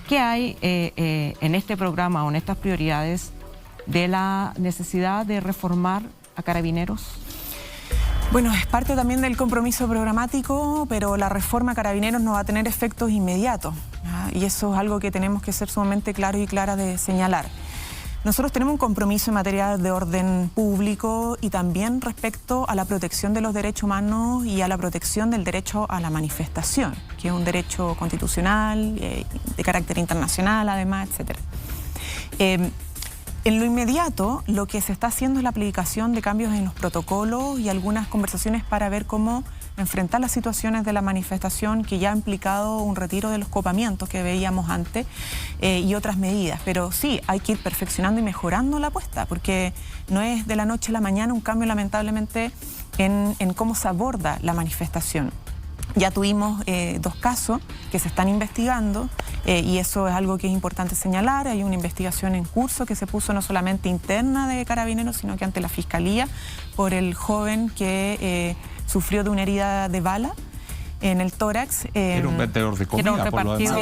[SPEAKER 2] ¿Qué hay en este programa o en estas prioridades de la necesidad de reformar a Carabineros?
[SPEAKER 4] Bueno, es parte también del compromiso programático, pero la reforma a Carabineros no va a tener efectos inmediatos, ¿ya? Y eso es algo que tenemos que ser sumamente claros y claras de señalar. Nosotros tenemos un compromiso en materia de orden público y también respecto a la protección de los derechos humanos y a la protección del derecho a la manifestación, que es un derecho constitucional, de carácter internacional además, etc. En lo inmediato, lo que se está haciendo es la aplicación de cambios en los protocolos y algunas conversaciones para ver cómo enfrentar las situaciones de la manifestación que ya ha implicado un retiro de los copamientos que veíamos antes y otras medidas. Pero sí, hay que ir perfeccionando y mejorando la apuesta, porque no es de la noche a la mañana un cambio lamentablemente en cómo se aborda la manifestación. Ya tuvimos 2 casos que se están investigando y eso es algo que es importante señalar. Hay una investigación en curso que se puso no solamente interna de Carabineros, sino que ante la Fiscalía por el joven que sufrió de una herida de bala en el tórax.
[SPEAKER 3] Era un vendedor de comida, por lo demás.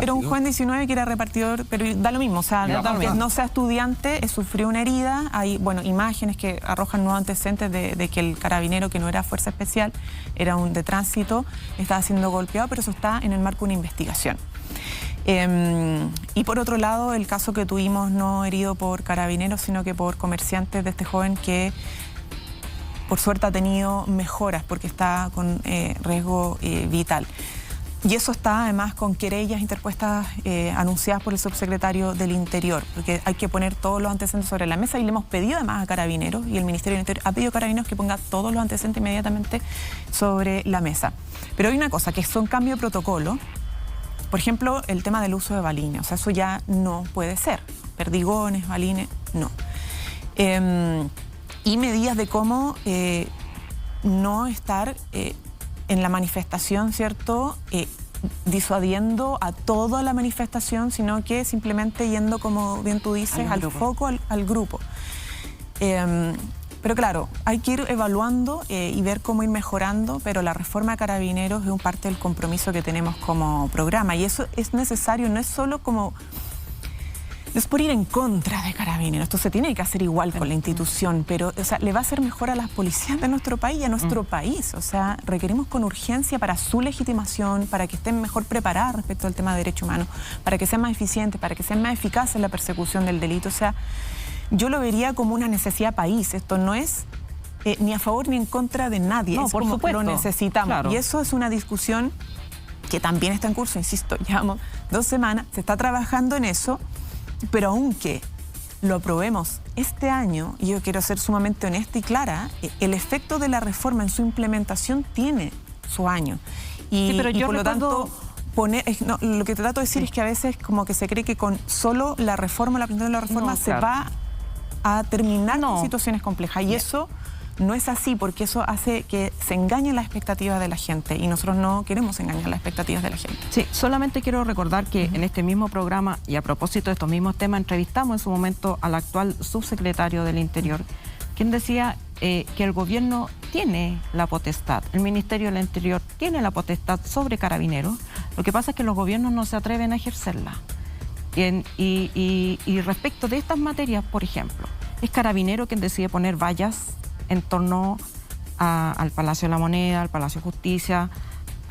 [SPEAKER 4] Era un joven 19 que era repartidor, pero da lo mismo, o sea, aunque no sea estudiante, sufrió una herida. Hay, bueno, imágenes que arrojan nuevos antecedentes de que el carabinero, que no era fuerza especial, era un de tránsito, estaba siendo golpeado, pero eso está en el marco de una investigación. Y por otro lado, el caso que tuvimos no herido por carabineros, sino que por comerciantes de este joven que por suerte ha tenido mejoras porque está con riesgo vital. Y eso está además con querellas interpuestas anunciadas por el subsecretario del Interior, porque hay que poner todos los antecedentes sobre la mesa y le hemos pedido además a Carabineros, y el Ministerio del Interior ha pedido a Carabineros que ponga todos los antecedentes inmediatamente sobre la mesa. Pero hay una cosa, que son cambio de protocolo. Por ejemplo, el tema del uso de balines, o sea, eso ya no puede ser. Perdigones, balines, no. Y medidas de cómo no estar en la manifestación, ¿cierto?, disuadiendo a toda la manifestación, sino que simplemente yendo, como bien tú dices, al foco, al grupo. Pero claro, hay que ir evaluando y ver cómo ir mejorando, pero la reforma de Carabineros es un parte del compromiso que tenemos como programa, y eso es necesario, no es solo como... No es por ir en contra de Carabineros, esto se tiene que hacer igual con la institución, pero o sea, le va a hacer mejor a las policías de nuestro país y a nuestro país. O sea, requerimos con urgencia para su legitimación, para que estén mejor preparadas respecto al tema de derechos humanos, para que sean más eficientes, para que sean más eficaces en la persecución del delito. O sea, yo lo vería como una necesidad país. Esto no es ni a favor ni en contra de nadie,
[SPEAKER 2] no,
[SPEAKER 4] es
[SPEAKER 2] por
[SPEAKER 4] como
[SPEAKER 2] supuesto.
[SPEAKER 4] Lo necesitamos.
[SPEAKER 2] Claro.
[SPEAKER 4] Y eso es una discusión que también está en curso, insisto, llevamos 2 semanas, se está trabajando en eso. Pero aunque lo aprobemos este año, y yo quiero ser sumamente honesta y clara, el efecto de la reforma en su implementación tiene su año. Y,
[SPEAKER 2] sí, pero
[SPEAKER 4] y
[SPEAKER 2] yo
[SPEAKER 4] por lo tanto, lo que trato de decir es que a veces como que se cree que con solo la reforma, la aplicación de la reforma, se va a terminar con situaciones complejas. Y eso no es así, porque eso hace que se engañen las expectativas de la gente, y nosotros no queremos engañar las expectativas de la gente.
[SPEAKER 2] Sí, solamente quiero recordar que en este mismo programa, y a propósito de estos mismos temas, entrevistamos en su momento al actual subsecretario del Interior, quien decía que el gobierno tiene la potestad, el Ministerio del Interior tiene la potestad sobre Carabineros. Lo que pasa es que los gobiernos no se atreven a ejercerla. Y respecto de estas materias, por ejemplo, es Carabinero quien decide poner vallas en torno al Palacio de la Moneda, al Palacio de Justicia,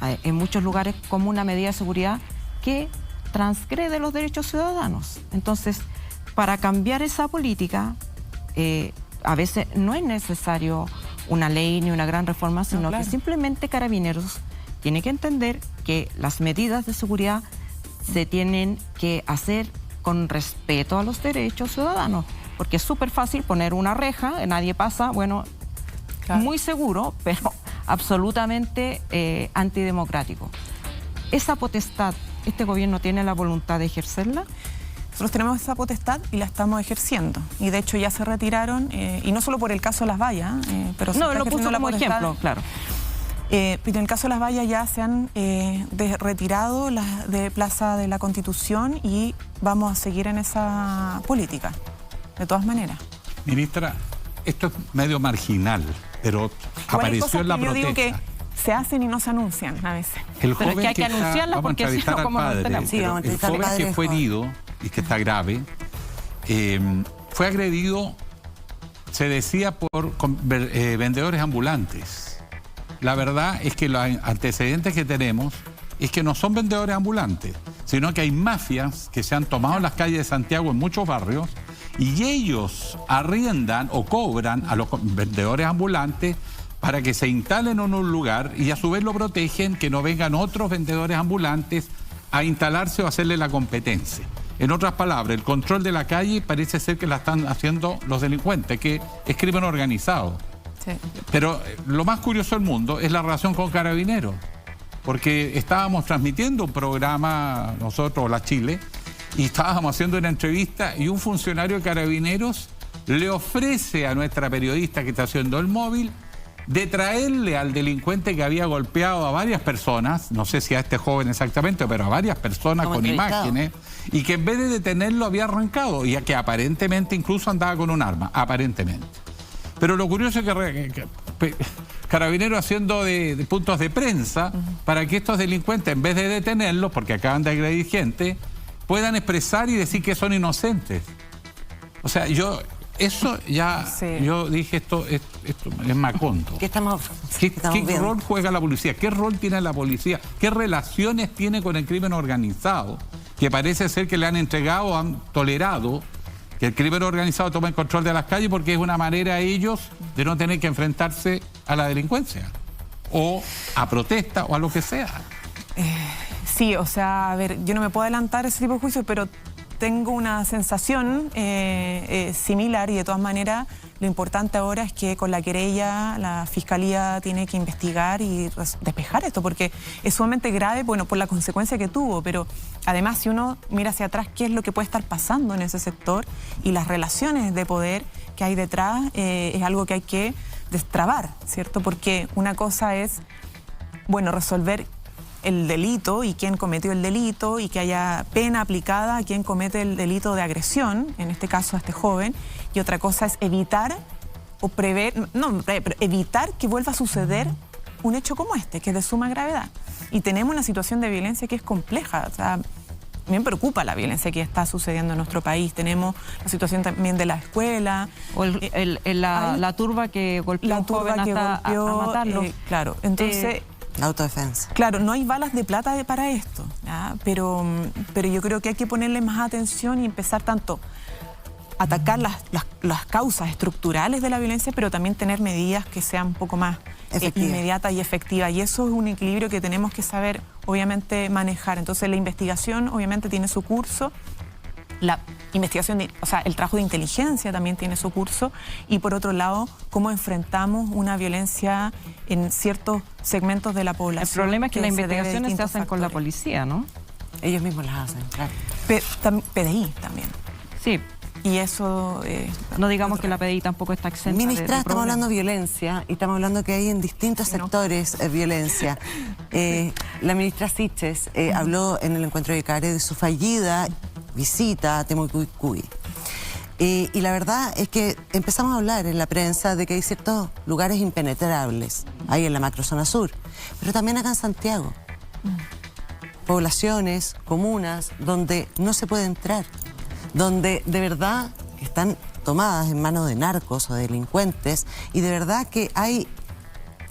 [SPEAKER 2] en muchos lugares, como una medida de seguridad que transgrede los derechos ciudadanos. Entonces, para cambiar esa política, a veces no es necesario una ley ni una gran reforma, sino que simplemente Carabineros tiene que entender que las medidas de seguridad se tienen que hacer con respeto a los derechos ciudadanos. Porque es súper fácil poner una reja, nadie pasa, bueno, muy seguro, pero absolutamente antidemocrático. Esa potestad, ¿este gobierno tiene la voluntad de ejercerla?
[SPEAKER 4] Nosotros tenemos esa potestad y la estamos ejerciendo. Y de hecho ya se retiraron, y no solo por el caso de las vallas, pero se está
[SPEAKER 2] lo puso como ejemplo, claro.
[SPEAKER 4] Pero en el caso de las vallas ya se han retirado las de Plaza de la Constitución, y vamos a seguir en esa política. De todas maneras.
[SPEAKER 3] Ministra, esto es medio marginal, pero apareció en la protesta. Yo digo que
[SPEAKER 4] se hacen y no se anuncian a veces.
[SPEAKER 3] El
[SPEAKER 2] pero
[SPEAKER 3] joven
[SPEAKER 2] es que hay que anunciarlas, porque si no, ¿cómo lo tenemos?
[SPEAKER 3] Sí, el joven que fue herido y que está grave, fue agredido, se decía, por vendedores ambulantes. La verdad es que los antecedentes que tenemos es que no son vendedores ambulantes, sino que hay mafias que se han tomado las calles de Santiago en muchos barrios, y ellos arriendan o cobran a los vendedores ambulantes para que se instalen en un lugar, y a su vez lo protegen que no vengan otros vendedores ambulantes a instalarse o hacerle la competencia. En otras palabras, el control de la calle parece ser que la están haciendo los delincuentes, que es crimen organizado. Sí. Pero lo más curioso del mundo es la relación con Carabineros, porque estábamos transmitiendo un programa, nosotros, La Chile, y estábamos haciendo una entrevista, y un funcionario de Carabineros le ofrece a nuestra periodista que está haciendo el móvil de traerle al delincuente que había golpeado a varias personas, no sé si a este joven exactamente, pero a varias personas con imágenes, y que en vez de detenerlo había arrancado, y que aparentemente incluso andaba con un arma, aparentemente. Pero lo curioso es que Carabineros haciendo de puntos de prensa para que estos delincuentes, en vez de detenerlos, porque acaban de agredir gente, puedan expresar y decir que son inocentes. O sea, yo dije, esto es macondo.
[SPEAKER 1] ¿Qué
[SPEAKER 3] ¿Qué rol juega la policía? ¿Qué rol tiene la policía? ¿Qué relaciones tiene con el crimen organizado? Que parece ser que le han entregado o han tolerado que el crimen organizado tome el control de las calles porque es una manera a ellos de no tener que enfrentarse a la delincuencia o a protesta o a lo que sea.
[SPEAKER 4] Sí, o sea, a ver, yo no me puedo adelantar a ese tipo de juicios, pero tengo una sensación similar, y de todas maneras lo importante ahora es que con la querella la Fiscalía tiene que investigar y despejar esto, porque es sumamente grave, bueno, por la consecuencia que tuvo, pero además si uno mira hacia atrás qué es lo que puede estar pasando en ese sector y las relaciones de poder que hay detrás, es algo que hay que destrabar, ¿cierto? Porque una cosa es, bueno, resolver el delito y quién cometió el delito y que haya pena aplicada a quien comete el delito de agresión, en este caso a este joven, y otra cosa es evitar o evitar que vuelva a suceder un hecho como este, que es de suma gravedad. Y tenemos una situación de violencia que es compleja, o sea, a mí me preocupa la violencia que está sucediendo en nuestro país. Tenemos la situación también de la escuela.
[SPEAKER 2] O la turba que golpeó a un joven hasta a matarlo.
[SPEAKER 4] Claro, entonces...
[SPEAKER 1] La autodefensa.
[SPEAKER 4] Claro, no hay balas de plata para esto, ¿ya? Pero yo creo que hay que ponerle más atención y empezar tanto a atacar las causas estructurales de la violencia, pero también tener medidas que sean un poco más inmediatas y efectivas. Y eso es un equilibrio que tenemos que saber, obviamente, manejar. Entonces, la investigación, obviamente, tiene su curso. La investigación, el trabajo de inteligencia también tiene su curso, y por otro lado, cómo enfrentamos una violencia en ciertos segmentos de la población.
[SPEAKER 2] El problema es que las investigaciones se hacen con la policía, ¿no?
[SPEAKER 1] Ellos mismos las hacen, claro.
[SPEAKER 4] PDI también.
[SPEAKER 2] Sí.
[SPEAKER 4] Y eso...
[SPEAKER 2] no digamos que la PDI tampoco está exenta.
[SPEAKER 1] Ministra, estamos hablando de violencia y estamos hablando que hay en distintos sectores violencia. La ministra Siches habló en el encuentro de CARE de su fallida visita a Temucuicui. Y la verdad es que empezamos a hablar en la prensa de que hay ciertos lugares impenetrables, ahí en la macrozona sur, pero también acá en Santiago. Poblaciones, comunas, donde no se puede entrar, donde de verdad están tomadas en manos de narcos o delincuentes, y de verdad que hay,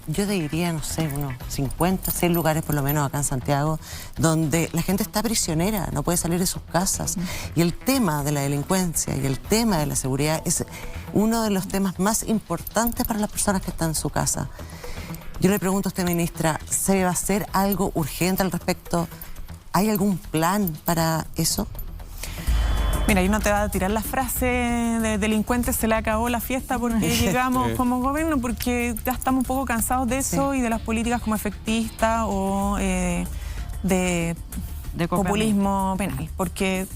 [SPEAKER 1] yo te diría, no sé, unos 50, 100 lugares por lo menos acá en Santiago, donde la gente está prisionera, no puede salir de sus casas. Y el tema de la delincuencia y el tema de la seguridad es uno de los temas más importantes para las personas que están en su casa. Yo le pregunto a usted, ministra, ¿se va a hacer algo urgente al respecto? ¿Hay algún plan para eso?
[SPEAKER 4] Mira, yo no te va a tirar la frase de delincuentes, se le acabó la fiesta porque llegamos como gobierno, porque ya estamos un poco cansados de eso y de las políticas como efectistas o de populismo penal. Porque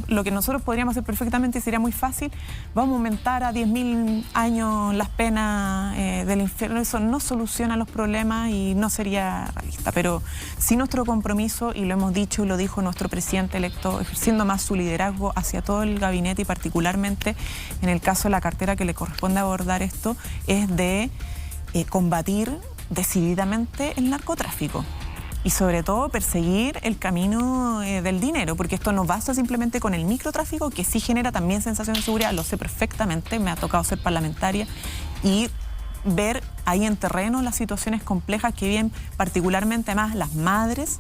[SPEAKER 4] lo que nosotros podríamos hacer perfectamente sería muy fácil. Vamos a aumentar a 10.000 años las penas del infierno. Eso no soluciona los problemas y no sería realista. Pero sí nuestro compromiso, y lo hemos dicho y lo dijo nuestro presidente electo, ejerciendo más su liderazgo hacia todo el gabinete y particularmente en el caso de la cartera que le corresponde abordar esto, es de combatir decididamente el narcotráfico. Y sobre todo perseguir el camino del dinero, porque esto no basta simplemente con el microtráfico, que sí genera también sensación de seguridad, lo sé perfectamente, me ha tocado ser parlamentaria y ver ahí en terreno las situaciones complejas que viven particularmente además las madres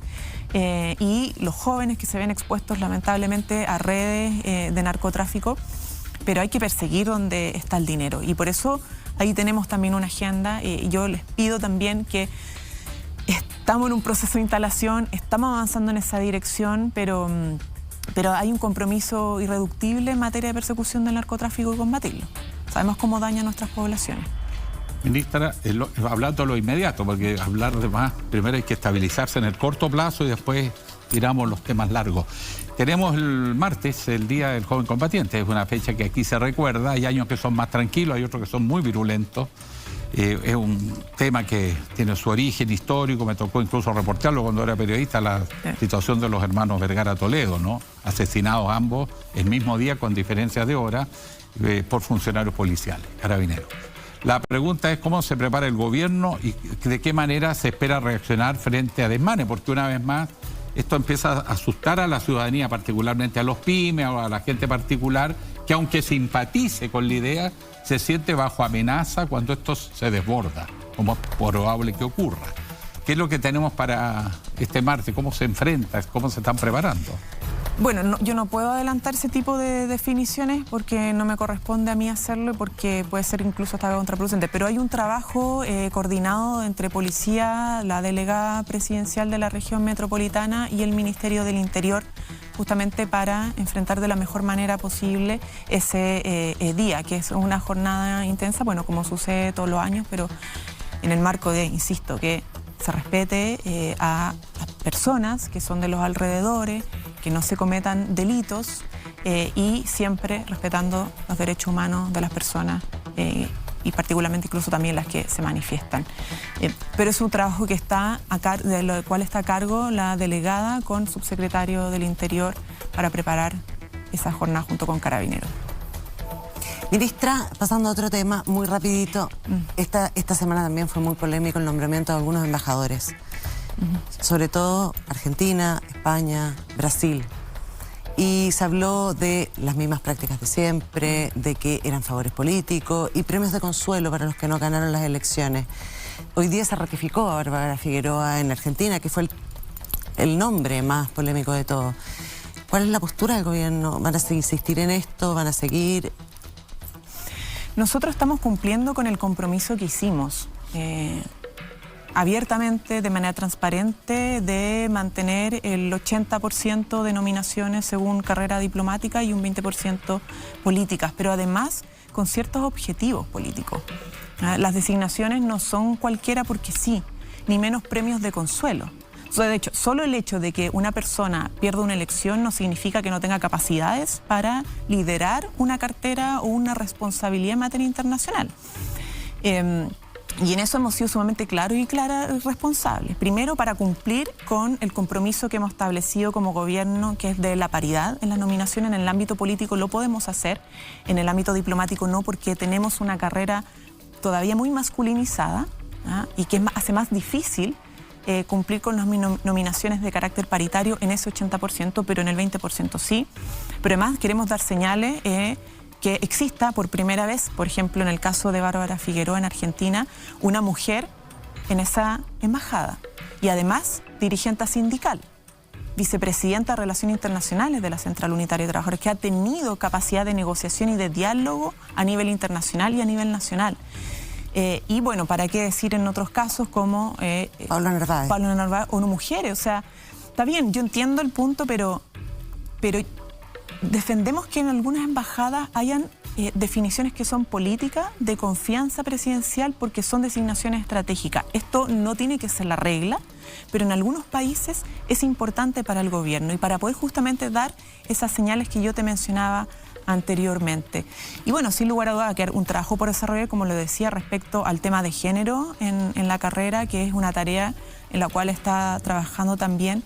[SPEAKER 4] y los jóvenes que se ven expuestos lamentablemente a redes de narcotráfico, pero hay que perseguir donde está el dinero. Y por eso ahí tenemos también una agenda, y yo les pido también que estamos en un proceso de instalación, estamos avanzando en esa dirección, pero hay un compromiso irreductible en materia de persecución del narcotráfico y combatirlo. Sabemos cómo daña a nuestras poblaciones.
[SPEAKER 3] Ministra, hablando de lo inmediato, porque hablar de más, primero hay que estabilizarse en el corto plazo y después tiramos los temas largos. Tenemos el martes, el Día del Joven Combatiente, es una fecha que aquí se recuerda, hay años que son más tranquilos, hay otros que son muy virulentos. Es un tema que tiene su origen histórico, me tocó incluso reportearlo cuando era periodista, la situación de los hermanos Vergara Toledo, ¿no? Asesinados ambos el mismo día con diferencias de hora por funcionarios policiales, carabineros. La pregunta es cómo se prepara el gobierno y de qué manera se espera reaccionar frente a desmanes, porque una vez más esto empieza a asustar a la ciudadanía, particularmente a los pymes o a la gente particular, que aunque simpatice con la idea, se siente bajo amenaza cuando esto se desborda, como es probable que ocurra. ¿Qué es lo que tenemos para este martes? ¿Cómo se enfrenta? ¿Cómo se están preparando?
[SPEAKER 4] Bueno, yo no puedo adelantar ese tipo de definiciones porque no me corresponde a mí hacerlo y porque puede ser incluso hasta contraproducente, pero hay un trabajo coordinado entre policía, la delegada presidencial de la región metropolitana y el Ministerio del Interior, justamente para enfrentar de la mejor manera posible ese día, que es una jornada intensa, bueno, como sucede todos los años, pero en el marco de, insisto, que se respete a las personas que son de los alrededores, que no se cometan delitos y siempre respetando los derechos humanos de las personas y particularmente incluso también las que se manifiestan. Pero es un trabajo que está de lo cual está a cargo la delegada con subsecretario del Interior para preparar esa jornada junto con Carabineros.
[SPEAKER 1] Ministra, pasando a otro tema, muy rapidito, esta semana también fue muy polémico el nombramiento de algunos embajadores, sobre todo Argentina, España, Brasil. Y se habló de las mismas prácticas de siempre, de que eran favores políticos y premios de consuelo para los que no ganaron las elecciones. Hoy día se ratificó a Bárbara Figueroa en Argentina, que fue el nombre más polémico de todo. ¿Cuál es la postura del gobierno? ¿Van a insistir en esto? ¿Van a seguir?
[SPEAKER 4] Nosotros estamos cumpliendo con el compromiso que hicimos abiertamente, de manera transparente, de mantener el 80% de nominaciones según carrera diplomática y un 20% políticas, pero además con ciertos objetivos políticos. Las designaciones no son cualquiera porque sí, ni menos premios de consuelo. De hecho, solo el hecho de que una persona pierda una elección no significa que no tenga capacidades para liderar una cartera o una responsabilidad en materia internacional. Y en eso hemos sido sumamente claros y responsables. Primero, para cumplir con el compromiso que hemos establecido como gobierno, que es de la paridad en la nominación. En el ámbito político lo podemos hacer, en el ámbito diplomático no, porque tenemos una carrera todavía muy masculinizada y que hace más difícil cumplir con las nominaciones de carácter paritario en ese 80%, pero en el 20% sí. Pero además queremos dar señales que exista por primera vez, por ejemplo, en el caso de Bárbara Figueroa en Argentina, una mujer en esa embajada y además dirigente sindical, vicepresidenta de Relaciones Internacionales de la Central Unitaria de Trabajadores, que ha tenido capacidad de negociación y de diálogo a nivel internacional y a nivel nacional. Y bueno, ¿para qué decir en otros casos como
[SPEAKER 1] Pablo Narváez
[SPEAKER 4] o no mujeres? O sea, está bien, yo entiendo el punto, pero defendemos que en algunas embajadas hayan definiciones que son políticas, de confianza presidencial, porque son designaciones estratégicas. Esto no tiene que ser la regla, pero en algunos países es importante para el gobierno y para poder justamente dar esas señales que yo te mencionaba anteriormente. Y bueno, sin lugar a duda, que hay un trabajo por desarrollar, como lo decía, respecto al tema de género en la carrera, que es una tarea en la cual está trabajando también,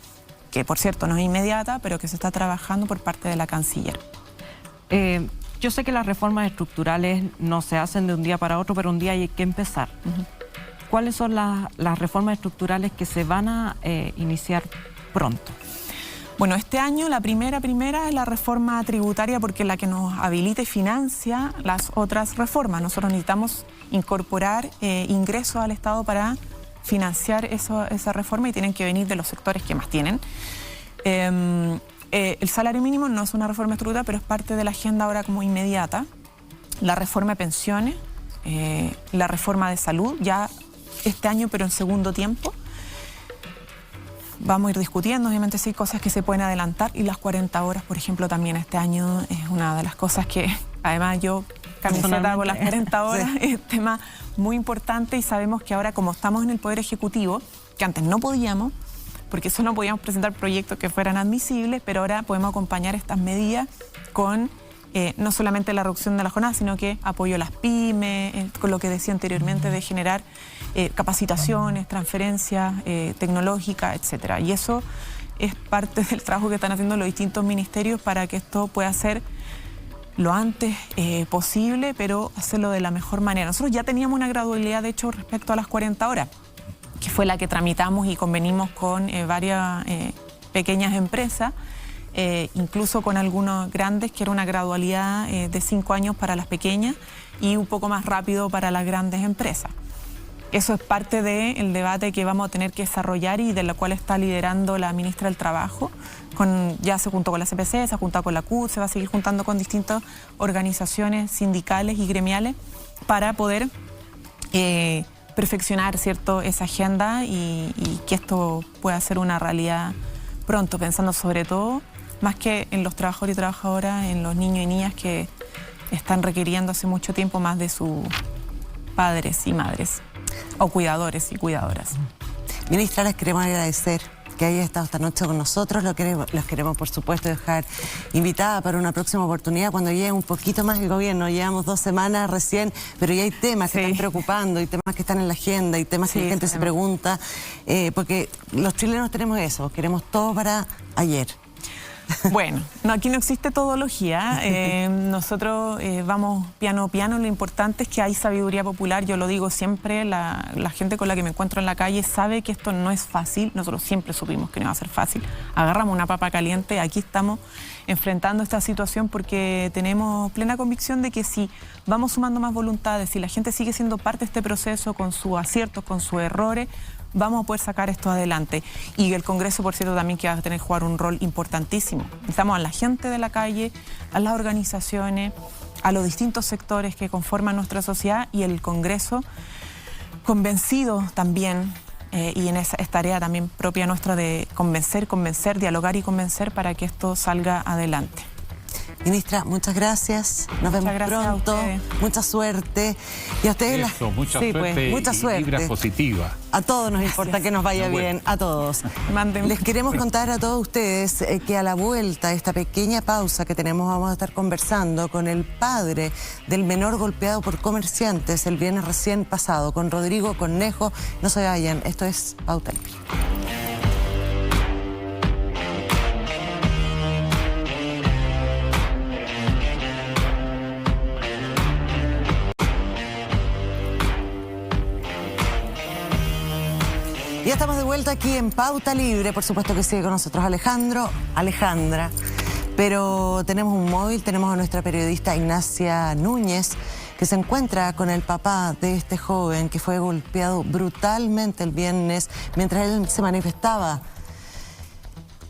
[SPEAKER 4] que por cierto no es inmediata, pero que se está trabajando por parte de la canciller.
[SPEAKER 2] Yo sé que las reformas estructurales no se hacen de un día para otro, pero un día hay que empezar. ¿Cuáles son las reformas estructurales que se van a iniciar pronto?
[SPEAKER 4] Bueno, este año la primera es la reforma tributaria, porque es la que nos habilita y financia las otras reformas. Nosotros necesitamos incorporar ingresos al Estado para financiar esa reforma y tienen que venir de los sectores que más tienen. El salario mínimo no es una reforma estructural, pero es parte de la agenda ahora como inmediata. La reforma de pensiones, la reforma de salud, ya este año pero en segundo tiempo. Vamos a ir discutiendo, obviamente sí hay cosas que se pueden adelantar y las 40 horas, por ejemplo, también este año es una de las cosas que, además yo, camiseta con las 40 horas, sí, es un tema muy importante y sabemos que ahora como estamos en el Poder Ejecutivo, que antes no podíamos, porque solo podíamos presentar proyectos que fueran admisibles, pero ahora podemos acompañar estas medidas con no solamente la reducción de la jornada, sino que apoyo a las pymes, con lo que decía anteriormente de generar capacitaciones, transferencias tecnológicas, etcétera. Y eso es parte del trabajo que están haciendo los distintos ministerios para que esto pueda ser lo antes posible, pero hacerlo de la mejor manera. Nosotros ya teníamos una gradualidad, de hecho, respecto a las 40 horas, que fue la que tramitamos y convenimos con varias pequeñas empresas, incluso con algunos grandes, que era una gradualidad de 5 años para las pequeñas y un poco más rápido para las grandes empresas. Eso es parte del debate que vamos a tener que desarrollar y de la cual está liderando la ministra del Trabajo. Ya se juntó con la CPC, se ha juntado con la CUT, se va a seguir juntando con distintas organizaciones sindicales y gremiales para poder perfeccionar, ¿cierto?, esa agenda y que esto pueda ser una realidad pronto, pensando sobre todo, más que en los trabajadores y trabajadoras, en los niños y niñas que están requiriendo hace mucho tiempo más de sus padres y madres, o cuidadores y cuidadoras.
[SPEAKER 1] Ministra, les queremos agradecer que haya estado esta noche con nosotros. Los queremos, por supuesto, dejar invitada para una próxima oportunidad cuando llegue un poquito más el gobierno. Llevamos 2 semanas recién, pero ya hay temas que están preocupando, y temas que están en la agenda, y temas que la gente se pregunta, porque los chilenos tenemos eso, queremos todo para ayer.
[SPEAKER 4] Bueno, no, aquí no existe todología, nosotros vamos piano a piano, lo importante es que hay sabiduría popular, yo lo digo siempre, la gente con la que me encuentro en la calle sabe que esto no es fácil, nosotros siempre supimos que no iba a ser fácil, agarramos una papa caliente, aquí estamos enfrentando esta situación porque tenemos plena convicción de que si vamos sumando más voluntades, si la gente sigue siendo parte de este proceso con sus aciertos, con sus errores, vamos a poder sacar esto adelante. Y el Congreso, por cierto, también que va a tener que jugar un rol importantísimo. Necesitamos a la gente de la calle, a las organizaciones, a los distintos sectores que conforman nuestra sociedad y el Congreso convencido también, y en esa es tarea también propia nuestra de convencer, dialogar y convencer para que esto salga adelante.
[SPEAKER 1] Ministra, muchas gracias. Nos vemos pronto. Mucha suerte. Y a ustedes
[SPEAKER 3] mucha suerte,
[SPEAKER 1] mucha suerte.
[SPEAKER 3] Vibra positiva.
[SPEAKER 1] A todos nos importa que nos vaya bien, a todos. Les queremos contar a todos ustedes que a la vuelta de esta pequeña pausa que tenemos vamos a estar conversando con el padre del menor golpeado por comerciantes el viernes recién pasado, con Rodrigo Cornejo. No se vayan, esto es Pauta Libre. Ya estamos de vuelta aquí en Pauta Libre. Por supuesto que sigue con nosotros Alejandra. Pero tenemos un móvil, tenemos a nuestra periodista Ignacia Núñez, que se encuentra con el papá de este joven que fue golpeado brutalmente el viernes mientras él se manifestaba.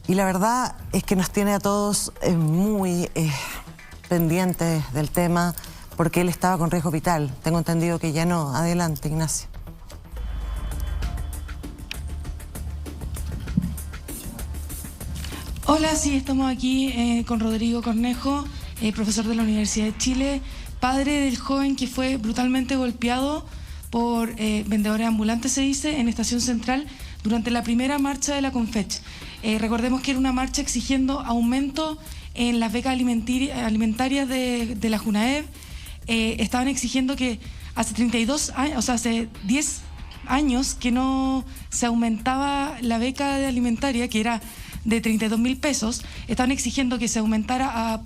[SPEAKER 1] Y la verdad es que nos tiene a todos muy pendientes del tema porque él estaba con riesgo vital. Tengo entendido que ya no. Adelante, Ignacia.
[SPEAKER 5] Hola, sí, estamos aquí con Rodrigo Cornejo, profesor de la Universidad de Chile, padre del joven que fue brutalmente golpeado por vendedores ambulantes, se dice, en Estación Central durante la primera marcha de la Confech. Recordemos que era una marcha exigiendo aumento en las becas alimentarias de la Junaev. Estaban exigiendo que hace 32 años, o sea, hace 10 años que no se aumentaba la beca alimentaria, que era de 32.000 pesos, estaban exigiendo que se aumentara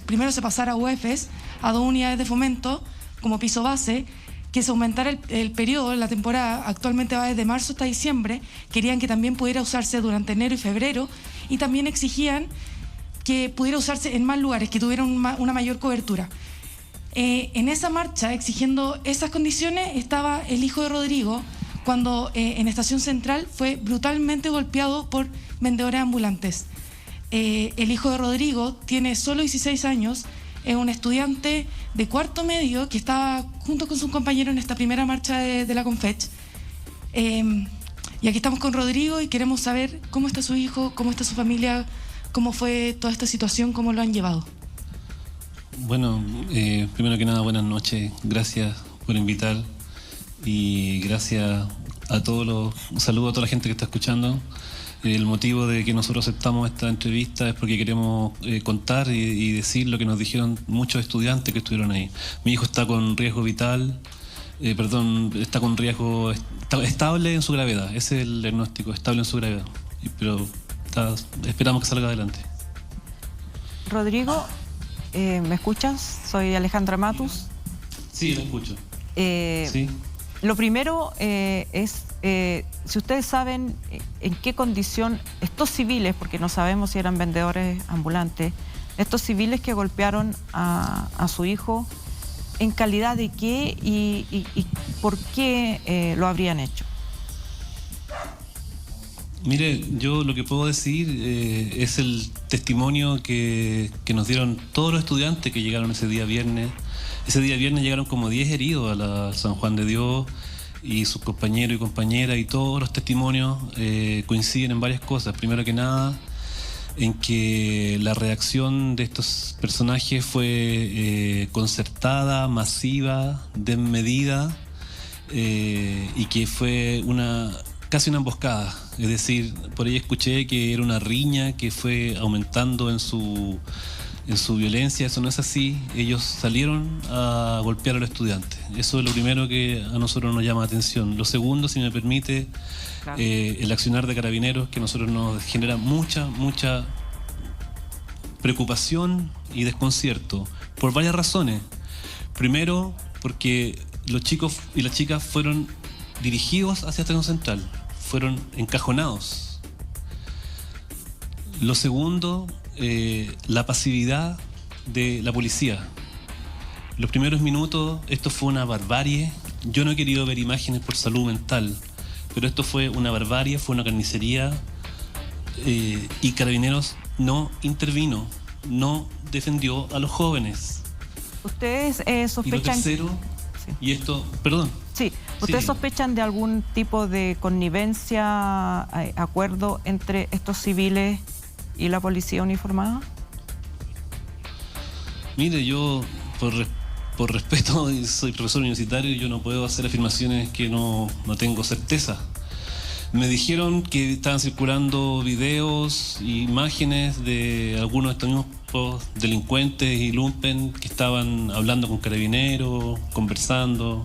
[SPEAKER 5] primero se pasara a UEFES, a 2 unidades de fomento como piso base, que se aumentara el periodo, la temporada, actualmente va desde marzo hasta diciembre, querían que también pudiera usarse durante enero y febrero, y también exigían que pudiera usarse en más lugares, que tuviera una mayor cobertura. En esa marcha, exigiendo esas condiciones, estaba el hijo de Rodrigo, cuando en Estación Central fue brutalmente golpeado por vendedores ambulantes. El hijo de Rodrigo tiene solo 16 años, es un estudiante de cuarto medio que estaba junto con sus compañeros en esta primera marcha de la Confech. Y aquí estamos con Rodrigo y queremos saber cómo está su hijo, cómo está su familia, cómo fue toda esta situación, cómo lo han llevado.
[SPEAKER 6] Bueno, primero que nada, buenas noches. Gracias por invitar y gracias a todos un saludo a toda la gente que está escuchando. El motivo de que nosotros aceptamos esta entrevista es porque queremos contar y decir lo que nos dijeron muchos estudiantes que estuvieron ahí. Mi hijo está con riesgo vital, está con riesgo estable en su gravedad. Ese es el diagnóstico, estable en su gravedad. Pero esperamos que salga adelante.
[SPEAKER 2] Rodrigo, ¿me escuchas? Soy Alejandra Matus.
[SPEAKER 6] Sí, lo escucho.
[SPEAKER 2] Sí. Lo primero es, si ustedes saben en qué condición estos civiles, porque no sabemos si eran vendedores ambulantes, estos civiles que golpearon a su hijo, ¿en calidad de qué y por qué lo habrían hecho?
[SPEAKER 6] Mire, yo lo que puedo decir es el testimonio que nos dieron todos los estudiantes que llegaron ese día viernes. Ese día viernes llegaron como 10 heridos a la San Juan de Dios y sus compañeros y compañeras, y todos los testimonios coinciden en varias cosas. Primero que nada, en que la reacción de estos personajes fue concertada, masiva, desmedida, y que fue casi una emboscada. Es decir, por ahí escuché que era una riña que fue aumentando en su violencia. Eso no es así. Ellos salieron a golpear a los estudiantes. Eso es lo primero que a nosotros nos llama la atención. Lo segundo, si me permite, claro, el accionar de Carabineros, que a nosotros nos genera mucha preocupación y desconcierto, por varias razones. Primero, porque los chicos y las chicas fueron dirigidos hacia Estación Central, fueron encajonados. Lo segundo, la pasividad de la policía. Los primeros minutos, esto fue una barbarie. Yo no he querido ver imágenes por salud mental, pero esto fue una barbarie, fue una carnicería, y Carabineros no intervino, no defendió a los jóvenes.
[SPEAKER 2] Ustedes sospechan...
[SPEAKER 6] Y lo tercero, sí. Y esto, perdón.
[SPEAKER 2] Sí, ¿ustedes sospechan de algún tipo de connivencia, acuerdo entre estos civiles y la policía uniformada?
[SPEAKER 6] Mire, yo por respeto, soy profesor universitario y yo no puedo hacer afirmaciones que no tengo certeza. Me dijeron que estaban circulando videos e imágenes de algunos de estos mismos delincuentes y lumpen que estaban hablando con Carabineros, conversando.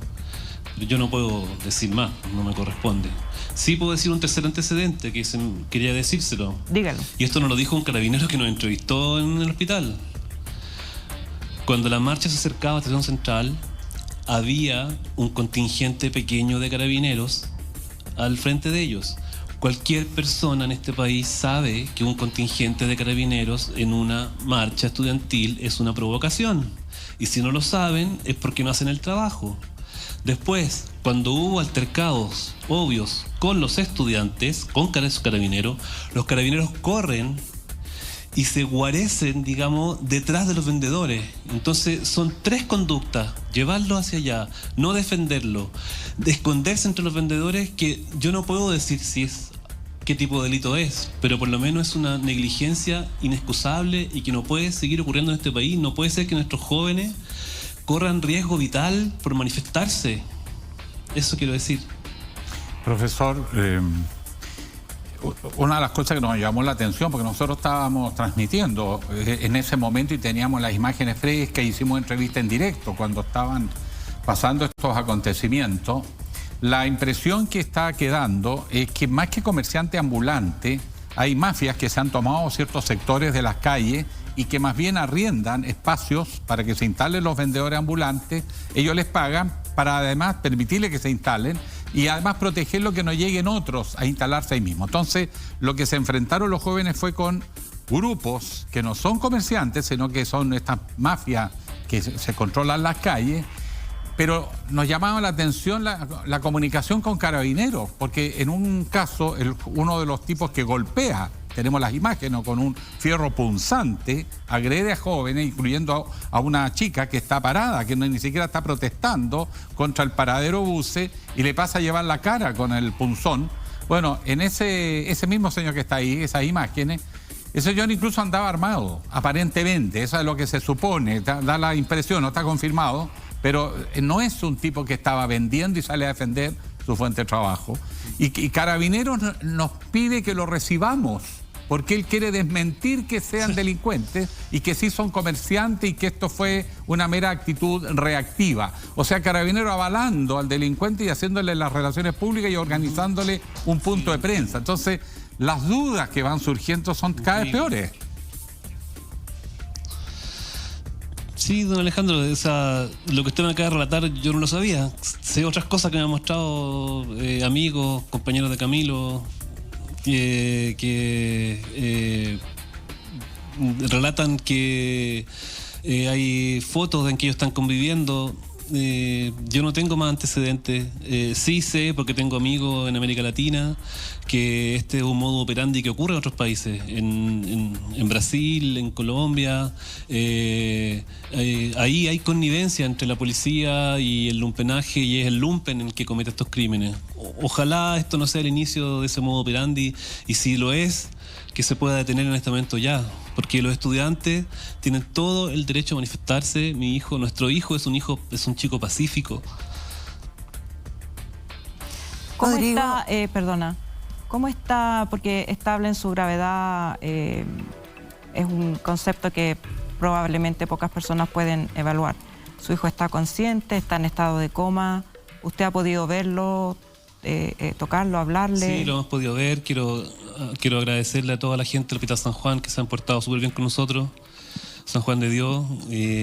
[SPEAKER 6] Pero yo no puedo decir más, no me corresponde. Sí puedo decir un tercer antecedente que quería decírselo.
[SPEAKER 2] Dígalo. Y
[SPEAKER 6] esto nos lo dijo un carabinero que nos entrevistó en el hospital. Cuando la marcha se acercaba a Estación Central, había un contingente pequeño de carabineros al frente de ellos. Cualquier persona en este país sabe que un contingente de carabineros en una marcha estudiantil es una provocación. Y si no lo saben, es porque no hacen el trabajo. Después, cuando hubo altercados obvios con los estudiantes, con carabineros, los carabineros corren y se guarecen, digamos, detrás de los vendedores. Entonces son tres conductas: llevarlo hacia allá, no defenderlo, de esconderse entre los vendedores, que yo no puedo decir qué tipo de delito es, pero por lo menos es una negligencia inexcusable y que no puede seguir ocurriendo en este país. No puede ser que nuestros jóvenes corran riesgo vital por manifestarse. Eso quiero decir.
[SPEAKER 3] Profesor, una de las cosas que nos llamó la atención, porque nosotros estábamos transmitiendo en ese momento y teníamos las imágenes frescas, hicimos entrevista en directo cuando estaban pasando estos acontecimientos, la impresión que está quedando es que más que comerciante ambulante, hay mafias que se han tomado ciertos sectores de las calles y que más bien arriendan espacios para que se instalen los vendedores ambulantes. Ellos les pagan para además permitirles que se instalen y además protegerlo, que no lleguen otros a instalarse ahí mismo. Entonces, lo que se enfrentaron los jóvenes fue con grupos que no son comerciantes, sino que son estas mafias que se controlan las calles. Pero nos llamaba la atención la comunicación con Carabineros, porque en un caso, uno de los tipos que golpea, tenemos las imágenes, con un fierro punzante, agrede a jóvenes, incluyendo a una chica que está parada, que ni siquiera está protestando contra el paradero buses, y le pasa a llevar la cara con el punzón. Bueno, en ese mismo señor que está ahí, esas imágenes, ese señor incluso andaba armado, aparentemente, eso es lo que se supone, da la impresión, no está confirmado, pero no es un tipo que estaba vendiendo y sale a defender su fuente de trabajo. Y Carabineros nos pide que lo recibamos, porque él quiere desmentir que sean delincuentes y que sí son comerciantes y que esto fue una mera actitud reactiva. O sea, Carabineros avalando al delincuente y haciéndole las relaciones públicas y organizándole un punto de prensa. Entonces, las dudas que van surgiendo son cada vez peores.
[SPEAKER 6] Sí, don Alejandro, lo que usted me acaba de relatar yo no lo sabía. Sé otras cosas que me han mostrado amigos, compañeros de Camilo, que relatan que hay fotos en que ellos están conviviendo. Yo no tengo más antecedentes. Sí sé, porque tengo amigos en América Latina, que este es un modo operandi que ocurre en otros países, en Brasil, en Colombia. Ahí hay connivencia entre la policía y el lumpenaje, y es el lumpen el que comete estos crímenes. Ojalá esto no sea el inicio de ese modo operandi, y si lo es, que se pueda detener en este momento ya, porque los estudiantes tienen todo el derecho a manifestarse. Nuestro hijo es un chico pacífico.
[SPEAKER 2] ¿Cómo
[SPEAKER 1] Rodrigo.
[SPEAKER 2] está, cómo está, porque estable en su gravedad, es un concepto que probablemente pocas personas pueden evaluar? ¿Su hijo está consciente, está en estado de coma? ¿Usted ha podido verlo, tocarlo, hablarle?
[SPEAKER 6] Sí, lo hemos podido ver. Quiero agradecerle a toda la gente del Hospital San Juan, que se han portado súper bien con nosotros. San Juan de Dios,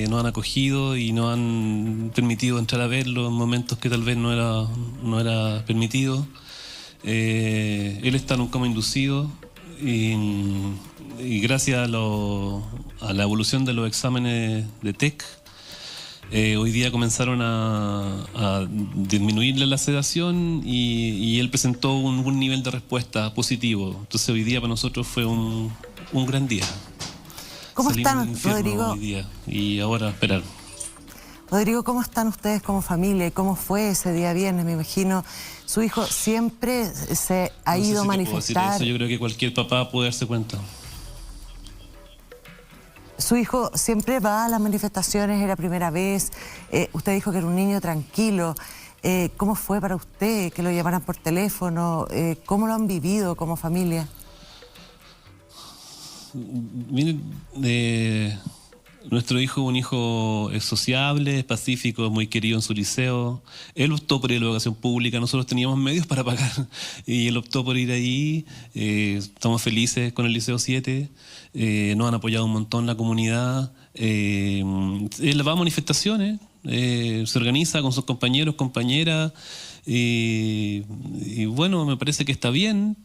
[SPEAKER 6] nos han acogido y nos han permitido entrar a verlo en momentos que tal vez no era permitido. Él está en un coma inducido y gracias a la evolución de los exámenes de TEC, hoy día comenzaron a disminuirle la sedación y él presentó un nivel de respuesta positivo. Entonces hoy día para nosotros fue un gran día.
[SPEAKER 1] ¿Cómo
[SPEAKER 6] Salimos
[SPEAKER 1] están,
[SPEAKER 6] del infierno
[SPEAKER 1] Rodrigo?
[SPEAKER 6] hoy día, y ahora esperar.
[SPEAKER 1] Rodrigo, ¿cómo están ustedes como familia? ¿Cómo fue ese día viernes? Me imagino, su hijo siempre se ha ido a
[SPEAKER 6] No sé si te puedo decir
[SPEAKER 1] manifestar.
[SPEAKER 6] eso. Yo creo que cualquier papá puede darse cuenta.
[SPEAKER 1] Su hijo siempre va a las manifestaciones, era primera vez. Usted dijo que era un niño tranquilo. ¿Cómo fue para usted que lo llamaran por teléfono? ¿Cómo lo han vivido como familia?
[SPEAKER 6] Miren, nuestro hijo es un hijo sociable, es pacífico, es muy querido en su liceo. Él optó por ir a la educación pública, nosotros teníamos medios para pagar y él optó por ir ahí. Estamos felices con el Liceo 7, nos han apoyado un montón la comunidad. Él va a manifestaciones, se organiza con sus compañeros, compañeras, y bueno, me parece que está bien.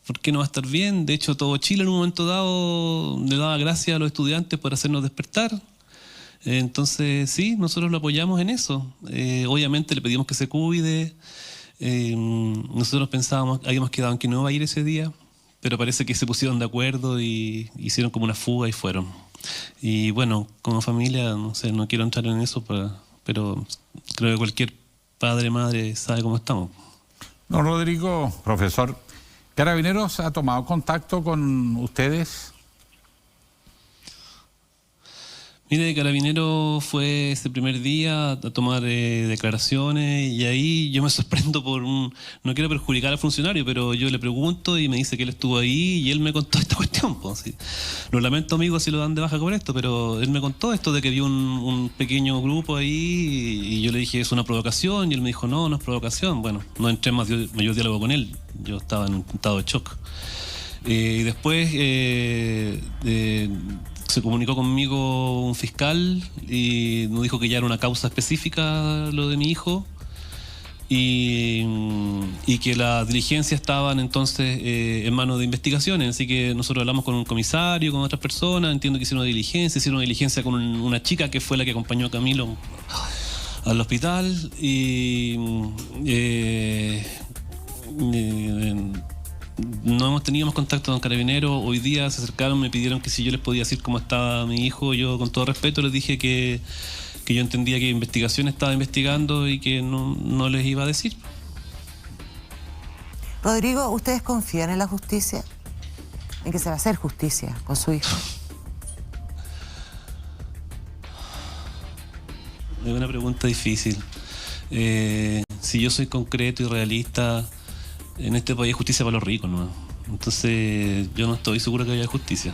[SPEAKER 6] ¿Por qué no va a estar bien? De hecho, todo Chile en un momento dado le daba gracias a los estudiantes por hacernos despertar. Entonces, sí, nosotros lo apoyamos en eso. Obviamente le pedimos que se cuide. Nosotros habíamos quedado en que no iba a ir ese día, pero parece que se pusieron de acuerdo y hicieron como una fuga y fueron. Y bueno, como familia, no sé, no quiero entrar en eso, pero creo que cualquier padre, madre sabe cómo estamos.
[SPEAKER 3] Don Rodrigo, profesor, ¿Carabineros ha tomado contacto con ustedes?
[SPEAKER 6] Mire, Carabinero fue ese primer día a tomar declaraciones, y ahí yo me sorprendo no quiero perjudicar al funcionario, pero yo le pregunto y me dice que él estuvo ahí y él me contó esta cuestión. Pues, sí. Lo lamento, amigos, si lo dan de baja con esto, pero él me contó esto de que vio un pequeño grupo ahí y yo le dije, ¿es una provocación? Y él me dijo, no es provocación. Bueno, no entré en mayor diálogo con él, yo estaba en un estado de shock. Y después se comunicó conmigo un fiscal y nos dijo que ya era una causa específica lo de mi hijo y que las diligencias estaban entonces en manos de investigaciones. Así que nosotros hablamos con un comisario, con otras personas, entiendo que hicieron una diligencia con una chica que fue la que acompañó a Camilo al hospital y no hemos tenido más contacto con Carabineros. Hoy día se acercaron, me pidieron que si yo les podía decir cómo estaba mi hijo. Yo con todo respeto les dije que yo entendía que investigación estaba investigando y que no les iba a decir.
[SPEAKER 1] Rodrigo, ¿ustedes confían en la justicia? ¿En que se va a hacer justicia con su hijo?
[SPEAKER 6] es una pregunta difícil. Si yo soy concreto y realista, en este país hay justicia para los ricos, ¿no? Entonces yo no estoy seguro que haya justicia.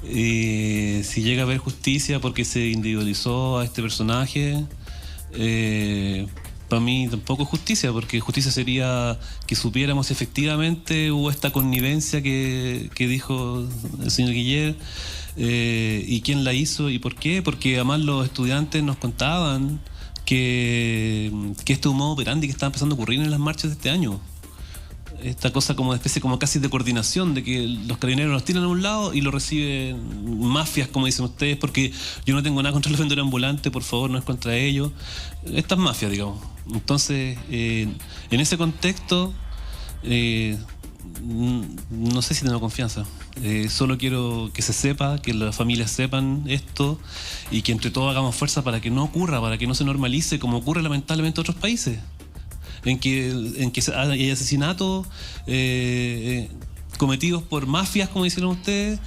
[SPEAKER 6] Si llega a haber justicia porque se individualizó a este personaje, para mí tampoco es justicia, porque justicia sería que supiéramos si efectivamente hubo esta connivencia que dijo el señor Guillet, y quién la hizo y por qué, porque además los estudiantes nos contaban que este modo operandi que estaba empezando a ocurrir en las marchas de este año, esta cosa como de especie como casi de coordinación, de que los carabineros los tiran a un lado y lo reciben mafias, como dicen ustedes, porque yo no tengo nada contra los vendedores ambulantes, por favor, no es contra ellos, estas mafias, digamos. Entonces, en ese contexto, no sé si tengo confianza. Solo quiero que se sepa, que las familias sepan esto y que entre todos hagamos fuerza para que no ocurra, para que no se normalice como ocurre lamentablemente en otros países, en que hay asesinatos cometidos por mafias, como hicieron ustedes,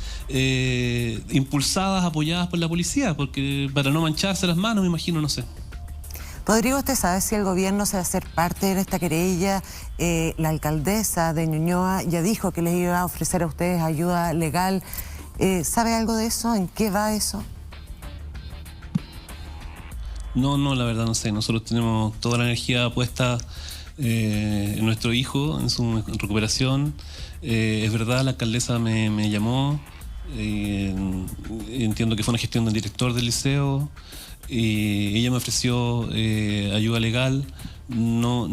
[SPEAKER 6] impulsadas, apoyadas por la policía, porque para no mancharse las manos, me imagino, no sé.
[SPEAKER 1] Rodrigo, ¿usted sabe si el gobierno se va a hacer parte de esta querella? La alcaldesa de Ñuñoa ya dijo que les iba a ofrecer a ustedes ayuda legal. ¿Sabe algo de eso? ¿En qué va eso?
[SPEAKER 6] No, la verdad no sé. Nosotros tenemos toda la energía puesta en nuestro hijo, en su recuperación. Es verdad, la alcaldesa me llamó. Entiendo que fue una gestión del director del liceo. Y ella me ofreció ayuda legal. No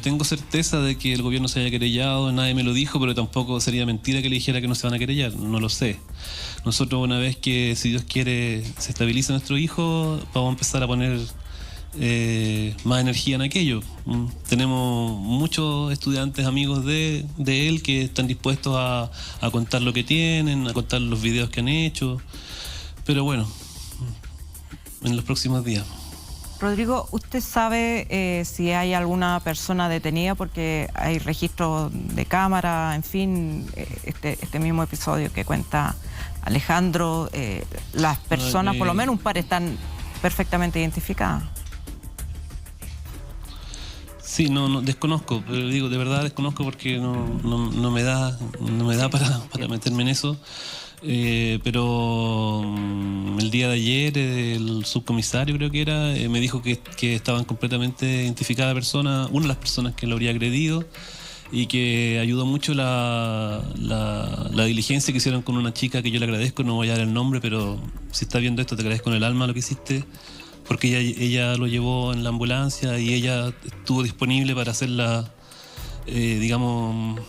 [SPEAKER 6] tengo certeza de que el gobierno se haya querellado, nadie me lo dijo, pero tampoco sería mentira que le dijera que no se van a querellar, no lo sé. Nosotros, una vez que, si Dios quiere, se estabilice nuestro hijo, vamos a empezar a poner más energía en aquello. Tenemos muchos estudiantes amigos de él que están dispuestos a contar lo que tienen, a contar los videos que han hecho, pero bueno, en los próximos días.
[SPEAKER 2] Rodrigo, ¿usted sabe si hay alguna persona detenida? Porque hay registros de cámara, en fin, este mismo episodio que cuenta Alejandro, las personas, por lo menos un par, están perfectamente identificadas.
[SPEAKER 6] Sí, no desconozco, pero digo, de verdad desconozco porque no me da para meterme en eso. Pero el día de ayer el subcomisario, creo que era, me dijo que estaban completamente identificadas personas, una de las personas que lo habría agredido, y que ayudó mucho la diligencia que hicieron con una chica que yo le agradezco, no voy a dar el nombre, pero si estás viendo esto te agradezco en el alma lo que hiciste, porque ella lo llevó en la ambulancia y ella estuvo disponible para hacerla, digamos,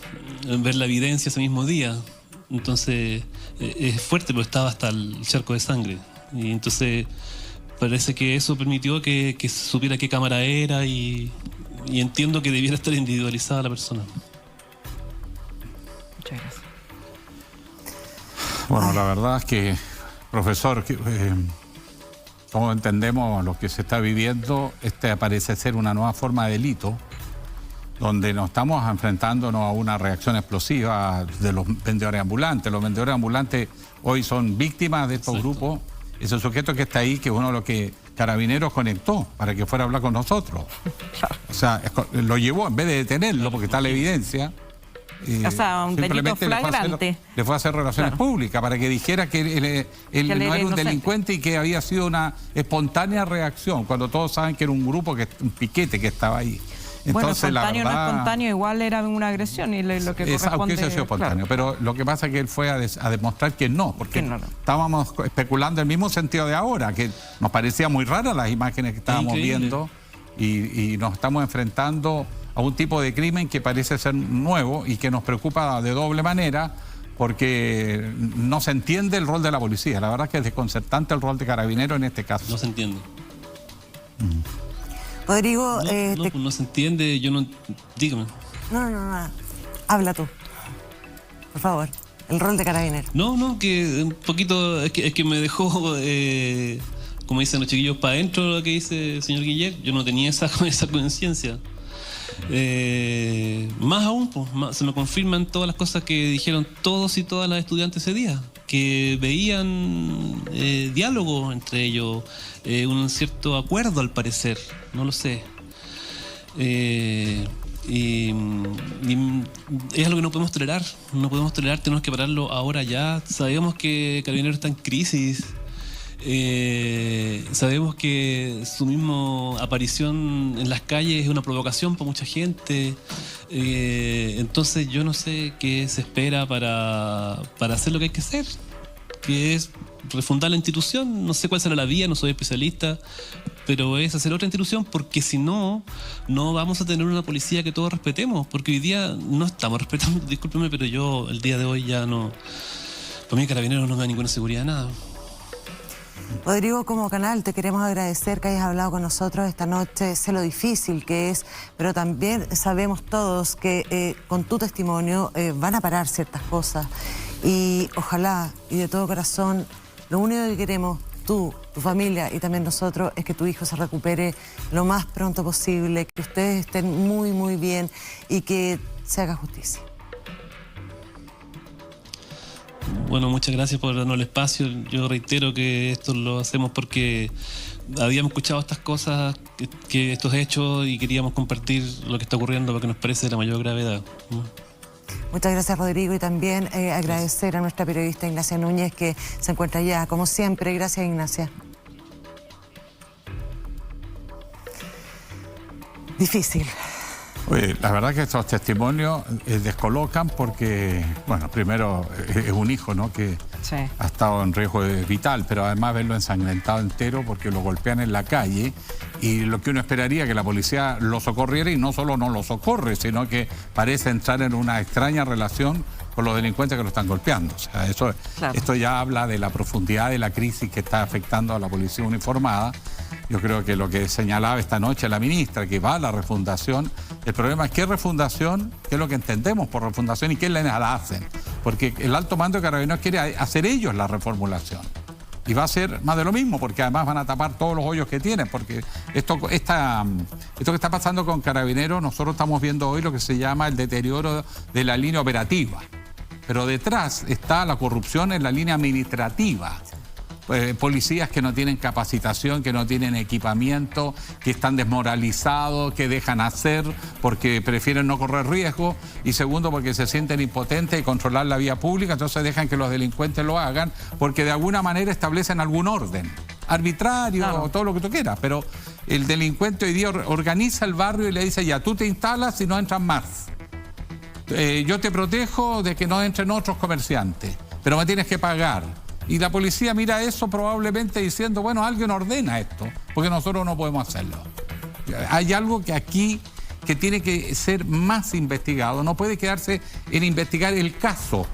[SPEAKER 6] ver la evidencia ese mismo día. Entonces es fuerte, pero estaba hasta el charco de sangre. Y entonces parece que eso permitió que supiera qué cámara era y entiendo que debiera estar individualizada la persona.
[SPEAKER 2] Muchas gracias.
[SPEAKER 3] Bueno, la verdad es que, profesor, como entendemos lo que se está viviendo, parece ser una nueva forma de delito, donde nos estamos enfrentándonos a una reacción explosiva de los vendedores ambulantes. Los vendedores ambulantes hoy son víctimas de estos grupos. Ese sujeto que está ahí, que es uno de los que Carabineros conectó para que fuera a hablar con nosotros. O sea, lo llevó en vez de detenerlo, porque está la evidencia.
[SPEAKER 2] O sea, un delito flagrante.
[SPEAKER 3] Le fue a hacer relaciones públicas para que dijera que él no era un delincuente y que había sido una espontánea reacción, cuando todos saben que era un grupo, un piquete que estaba ahí. Entonces,
[SPEAKER 2] bueno, espontáneo
[SPEAKER 3] la verdad,
[SPEAKER 2] no espontáneo, igual era una agresión y lo que corresponde...
[SPEAKER 3] Aunque hubiese sido espontáneo, claro. Pero lo que pasa es que él fue a demostrar que no, porque estábamos especulando el mismo sentido de ahora, que nos parecía muy rara las imágenes que estábamos viendo y nos estamos enfrentando a un tipo de crimen que parece ser nuevo y que nos preocupa de doble manera, porque no se entiende el rol de la policía. La verdad es que es desconcertante el rol de Carabineros en este caso.
[SPEAKER 6] No se entiende.
[SPEAKER 1] Rodrigo...
[SPEAKER 6] No se entiende, yo no... Dígame.
[SPEAKER 1] No. Habla tú, por favor. El rol de Carabineros.
[SPEAKER 6] No, que un poquito... Es que me dejó, como dicen los chiquillos, para adentro lo que dice el señor Guillet. Yo no tenía esa conciencia. Más aún, pues, se me confirman todas las cosas que dijeron todos y todas las estudiantes ese día, que veían diálogo entre ellos, un cierto acuerdo al parecer, no lo sé. Y es algo que no podemos tolerar, tenemos que pararlo ahora ya. Sabemos que Carabineros está en crisis, sabemos que su misma aparición en las calles es una provocación para mucha gente, entonces yo no sé qué se espera para hacer lo que hay que hacer, que es refundar la institución. No sé cuál será la vía, no soy especialista, pero es hacer otra institución, porque si no, no vamos a tener una policía que todos respetemos, porque hoy día no estamos respetando, discúlpeme, pero yo el día de hoy ya no, para mí Carabineros no me da ninguna seguridad de nada.
[SPEAKER 1] Rodrigo, como canal te queremos agradecer que hayas hablado con nosotros esta noche. Sé lo difícil que es, pero también sabemos todos que con tu testimonio van a parar ciertas cosas. Y ojalá, y de todo corazón, lo único que queremos, tú, tu familia y también nosotros, es que tu hijo se recupere lo más pronto posible, que ustedes estén muy, muy bien y que se haga justicia.
[SPEAKER 6] Bueno, muchas gracias por darnos el espacio. Yo reitero que esto lo hacemos porque habíamos escuchado estas cosas, que estos hechos, y queríamos compartir lo que está ocurriendo porque nos parece de la mayor gravedad.
[SPEAKER 1] Muchas gracias, Rodrigo, y también agradecer a nuestra periodista Ignacia Núñez, que se encuentra allá, como siempre. Gracias, Ignacia. Difícil.
[SPEAKER 3] Oye, la verdad que estos testimonios descolocan porque, bueno, primero es un hijo, ¿no?, que
[SPEAKER 2] Sí.
[SPEAKER 3] ha estado en riesgo vital, pero además verlo ensangrentado entero porque lo golpean en la calle, y lo que uno esperaría que la policía lo socorriera, y no solo no lo socorre, sino que parece entrar en una extraña relación con los delincuentes que lo están golpeando. O sea,
[SPEAKER 2] Claro.
[SPEAKER 3] Esto ya habla de la profundidad de la crisis que está afectando a la policía uniformada. Yo creo que lo que señalaba esta noche la ministra, que va a la refundación, el problema es qué refundación, qué es lo que entendemos por refundación y qué la hacen. Porque el alto mando de Carabineros quiere hacer ellos la reformulación. Y va a ser más de lo mismo, porque además van a tapar todos los hoyos que tienen, porque esto que está pasando con Carabineros, nosotros estamos viendo hoy lo que se llama el deterioro de la línea operativa. Pero detrás está la corrupción en la línea administrativa. Policías que no tienen capacitación, que no tienen equipamiento, que están desmoralizados, que dejan hacer porque prefieren no correr riesgo, y segundo porque se sienten impotentes de controlar la vía pública, entonces dejan que los delincuentes lo hagan porque de alguna manera establecen algún orden arbitrario, claro, o todo lo que tú quieras, pero el delincuente hoy día organiza el barrio y le dice: ya, tú te instalas y no entran más. Yo te protejo de que no entren otros comerciantes, pero me tienes que pagar. Y la policía mira eso probablemente diciendo: bueno, alguien ordena esto, porque nosotros no podemos hacerlo. Hay algo que aquí que tiene que ser más investigado. No puede quedarse en investigar el caso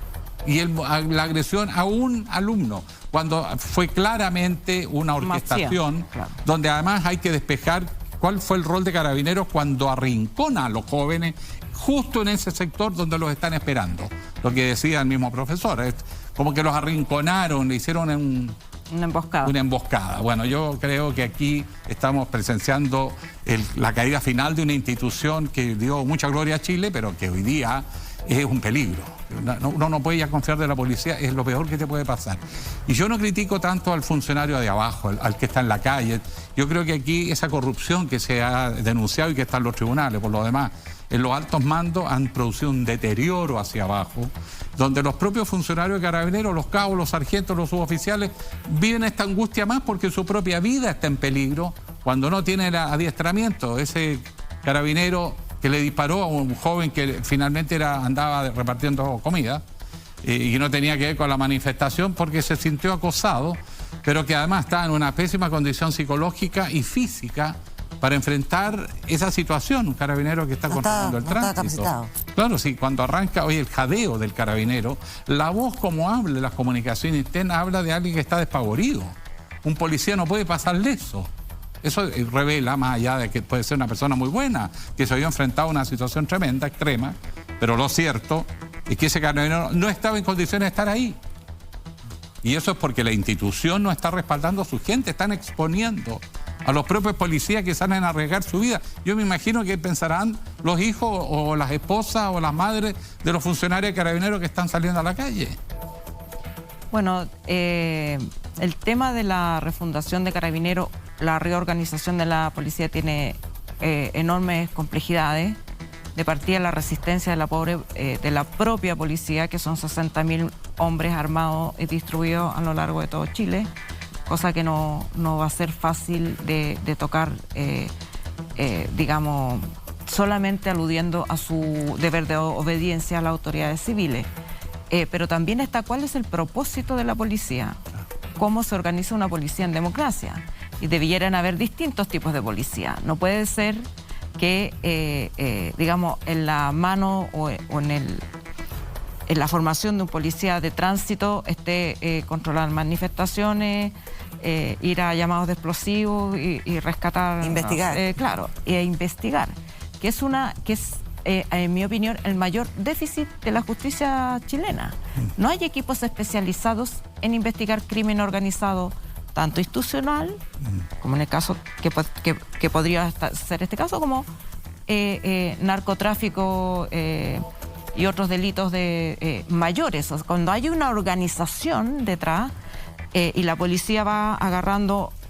[SPEAKER 3] y la agresión a un alumno, cuando fue claramente una orquestación, claro, donde además hay que despejar cuál fue el rol de Carabineros cuando arrincona a los jóvenes justo en ese sector donde los están esperando. Lo que decía el mismo profesor, es como que los arrinconaron, le hicieron
[SPEAKER 2] una emboscada.
[SPEAKER 3] Una emboscada. Bueno, yo creo que aquí estamos presenciando la caída final de una institución que dio mucha gloria a Chile, pero que hoy día es un peligro. Uno no puede ya confiar de la policía, es lo peor que te puede pasar. Y yo no critico tanto al funcionario de abajo, al que está en la calle. Yo creo que aquí esa corrupción que se ha denunciado y que está en los tribunales, por lo demás, en los altos mandos han producido un deterioro hacia abajo, donde los propios funcionarios de Carabineros, los cabos, los sargentos, los suboficiales, viven esta angustia más porque su propia vida está en peligro cuando no tiene el adiestramiento. Ese carabinero que le disparó a un joven que finalmente andaba repartiendo comida y no tenía que ver con la manifestación porque se sintió acosado, pero que además estaba en una pésima condición psicológica y física para enfrentar esa situación. Un carabinero que está controlando el tránsito. Claro, sí, cuando arranca hoy el jadeo del carabinero, la voz como habla, las comunicaciones internas, habla de alguien que está despavorido. Un policía no puede pasarle eso. Eso revela, más allá de que puede ser una persona muy buena, que se había enfrentado a una situación tremenda, extrema, pero lo cierto es que ese carabinero no estaba en condiciones de estar ahí. Y eso es porque la institución no está respaldando a su gente, están exponiendo a los propios policías que salen a arriesgar su vida. Yo me imagino que pensarán los hijos o las esposas o las madres de los funcionarios carabineros que están saliendo a la calle.
[SPEAKER 2] Bueno, el tema de la refundación de Carabineros, la reorganización de la policía tiene enormes complejidades. De partida, la resistencia de la propia policía, que son 60.000 hombres armados y distribuidos a lo largo de todo Chile, cosa que no va a ser fácil de tocar, digamos, solamente aludiendo a su deber de obediencia a las autoridades civiles. Pero también está cuál es el propósito de la policía, cómo se organiza una policía en democracia. Y debieran haber distintos tipos de policía. No puede ser que, digamos, en la mano o en la formación de un policía de tránsito esté controlar manifestaciones, ir a llamados de explosivos y rescatar...
[SPEAKER 1] Investigar.
[SPEAKER 2] Claro, investigar, que es en mi opinión, el mayor déficit de la justicia chilena. No hay equipos especializados en investigar crimen organizado, tanto institucional, como en el caso que podría ser este caso, como narcotráfico y otros delitos mayores. O sea, cuando hay una organización detrás y la policía va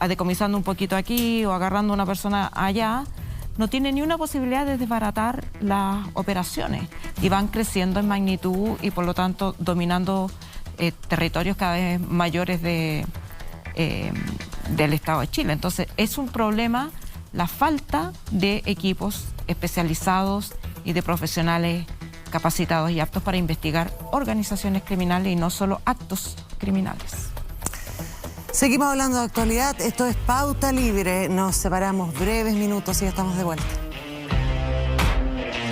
[SPEAKER 2] decomisando un poquito aquí o agarrando a una persona allá, no tiene ni una posibilidad de desbaratar las operaciones y van creciendo en magnitud y por lo tanto dominando territorios cada vez mayores del Estado de Chile. Entonces es un problema la falta de equipos especializados y de profesionales capacitados y aptos para investigar organizaciones criminales y no solo actos criminales.
[SPEAKER 1] Seguimos hablando de actualidad. Esto es Pauta Libre. Nos separamos breves minutos y ya estamos de vuelta.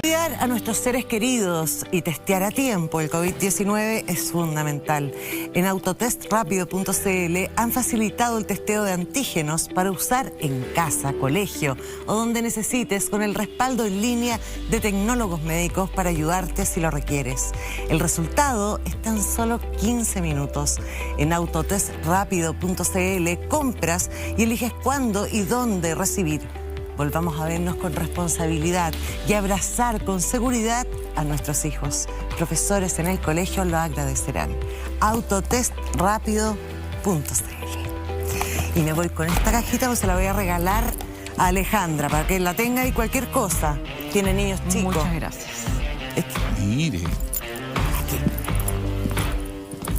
[SPEAKER 1] Cuidar a nuestros seres queridos y testear a tiempo el COVID-19 es fundamental. En autotestrapido.cl han facilitado el testeo de antígenos para usar en casa, colegio o donde necesites, con el respaldo en línea de tecnólogos médicos para ayudarte si lo requieres. El resultado es tan solo 15 minutos. En autotestrapido.cl compras y eliges cuándo y dónde recibir. Volvamos a vernos con responsabilidad y abrazar con seguridad a nuestros hijos. Profesores en el colegio lo agradecerán. Autotestrapido.cl. Y me voy con esta cajita, pues se la voy a regalar a Alejandra para que la tenga y cualquier cosa. Tiene niños chicos.
[SPEAKER 2] Muchas gracias.
[SPEAKER 3] Mire.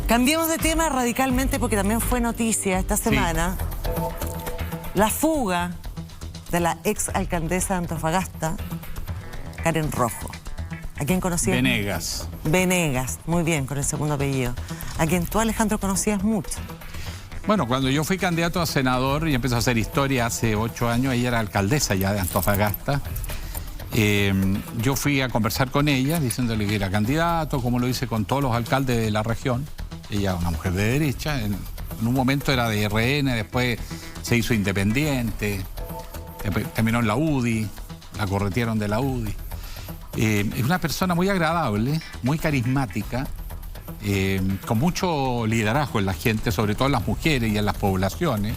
[SPEAKER 1] Cambiemos de tema radicalmente porque también fue noticia esta semana. Sí. La fuga de la ex alcaldesa de Antofagasta, Karen Rojo. ¿A quién conocías?
[SPEAKER 3] Venegas.
[SPEAKER 1] Venegas, muy bien, con el segundo apellido. A quien tú, Alejandro, conocías mucho.
[SPEAKER 3] Bueno, cuando yo fui candidato a senador y empezó a hacer historia hace 8 años, ella era alcaldesa ya de Antofagasta. Yo fui a conversar con ella, diciéndole que era candidato, como lo hice con todos los alcaldes de la región. Ella, una mujer de derecha, en un momento era de RN, después se hizo independiente. Terminó en la UDI, la corretieron de la UDI. Es una persona muy agradable, muy carismática, con mucho liderazgo en la gente, sobre todo en las mujeres y en las poblaciones,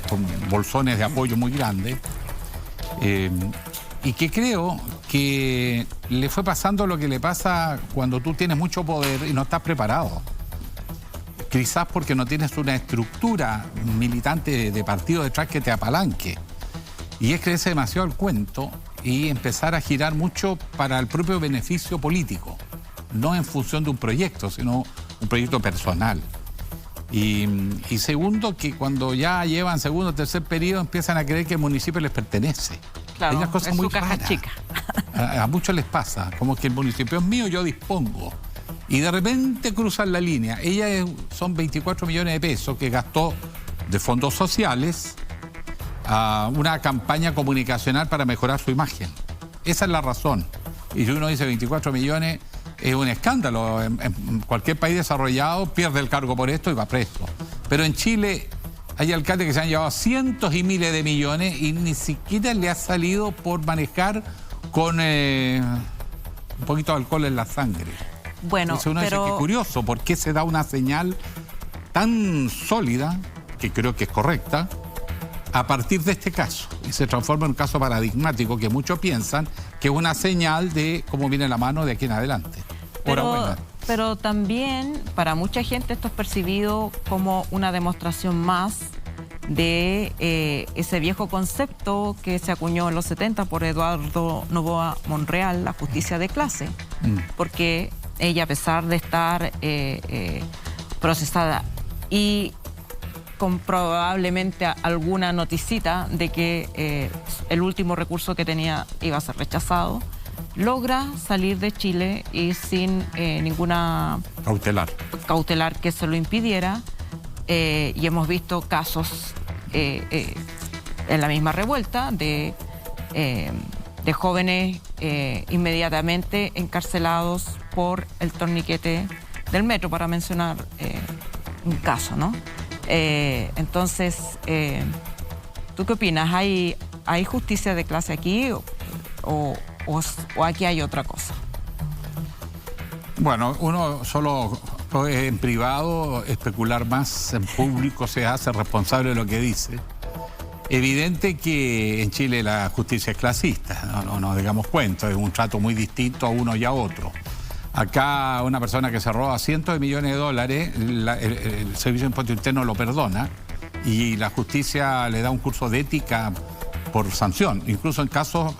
[SPEAKER 3] con bolsones de apoyo muy grandes. Y que creo que le fue pasando lo que le pasa cuando tú tienes mucho poder y no estás preparado. Quizás porque no tienes una estructura militante de partido detrás que te apalanque. Y es creerse demasiado el cuento y empezar a girar mucho para el propio beneficio político, no en función de un proyecto, sino un proyecto personal. Y segundo, que cuando ya llevan segundo o tercer periodo empiezan a creer que el municipio les pertenece.
[SPEAKER 2] Claro,
[SPEAKER 3] hay unas cosas
[SPEAKER 2] es
[SPEAKER 3] muy
[SPEAKER 2] su caja
[SPEAKER 3] raras.
[SPEAKER 2] chica.
[SPEAKER 3] A muchos les pasa, como que el municipio es mío, yo dispongo. Y de repente cruzan la línea. Son 24 millones de pesos que gastó de fondos sociales a una campaña comunicacional para mejorar su imagen. Esa es la razón. Y si uno dice 24 millones, es un escándalo. En cualquier país desarrollado pierde el cargo por esto y va preso. Pero en Chile hay alcaldes que se han llevado cientos y miles de millones y ni siquiera le ha salido por manejar con un poquito de alcohol en la sangre.
[SPEAKER 2] Bueno,
[SPEAKER 3] entonces uno dice que curioso, ¿por qué se da una señal tan sólida, que creo que es correcta, a partir de este caso y se transforma en un caso paradigmático que muchos piensan que es una señal de cómo viene la mano de aquí en adelante.
[SPEAKER 2] Pero también para mucha gente esto es percibido como una demostración más de ese viejo concepto que se acuñó en los 70 por Eduardo Novoa Monreal, la justicia de clase, porque ella, a pesar de estar procesada y con probablemente alguna noticita de que el último recurso que tenía iba a ser rechazado, logra salir de Chile y sin ninguna cautelar que se lo impidiera. Y hemos visto casos en la misma revuelta de jóvenes inmediatamente encarcelados por el torniquete del metro, para mencionar un caso, ¿no? Entonces, ¿tú qué opinas? ¿Hay justicia de clase aquí o aquí hay otra cosa?
[SPEAKER 3] Bueno, uno solo en privado especular más, en público se hace responsable de lo que dice. Evidente que en Chile la justicia es clasista, no nos digamos cuento, es un trato muy distinto a uno y a otro. Acá una persona que se roba cientos de millones de dólares, el Servicio de Impuesto Interno lo perdona y la justicia le da un curso de ética por sanción, incluso en casos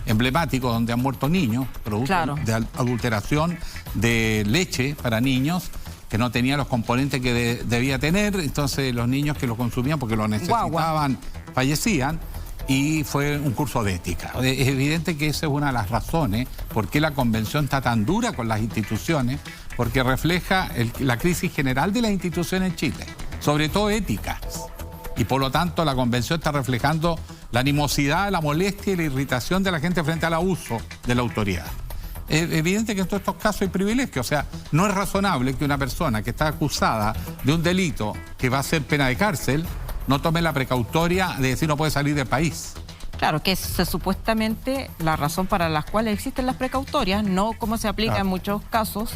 [SPEAKER 3] emblemáticos donde han muerto niños, producto de adulteración de leche para niños que no tenía los componentes que debía tener, entonces los niños que lo consumían porque lo necesitaban fallecían, y fue un curso de ética. Es evidente que esa es una de las razones por qué la Convención está tan dura con las instituciones, porque refleja la crisis general de las instituciones en Chile, sobre todo éticas. Y por lo tanto la Convención está reflejando la animosidad, la molestia y la irritación de la gente frente al abuso de la autoridad. Es evidente que en todos estos casos hay privilegios, o sea, no es razonable que una persona que está acusada de un delito que va a ser pena de cárcel no tome la precautoria de decir no puede salir del país.
[SPEAKER 2] Claro, que es supuestamente la razón para la cual existen las precautorias, no como se aplica en muchos casos,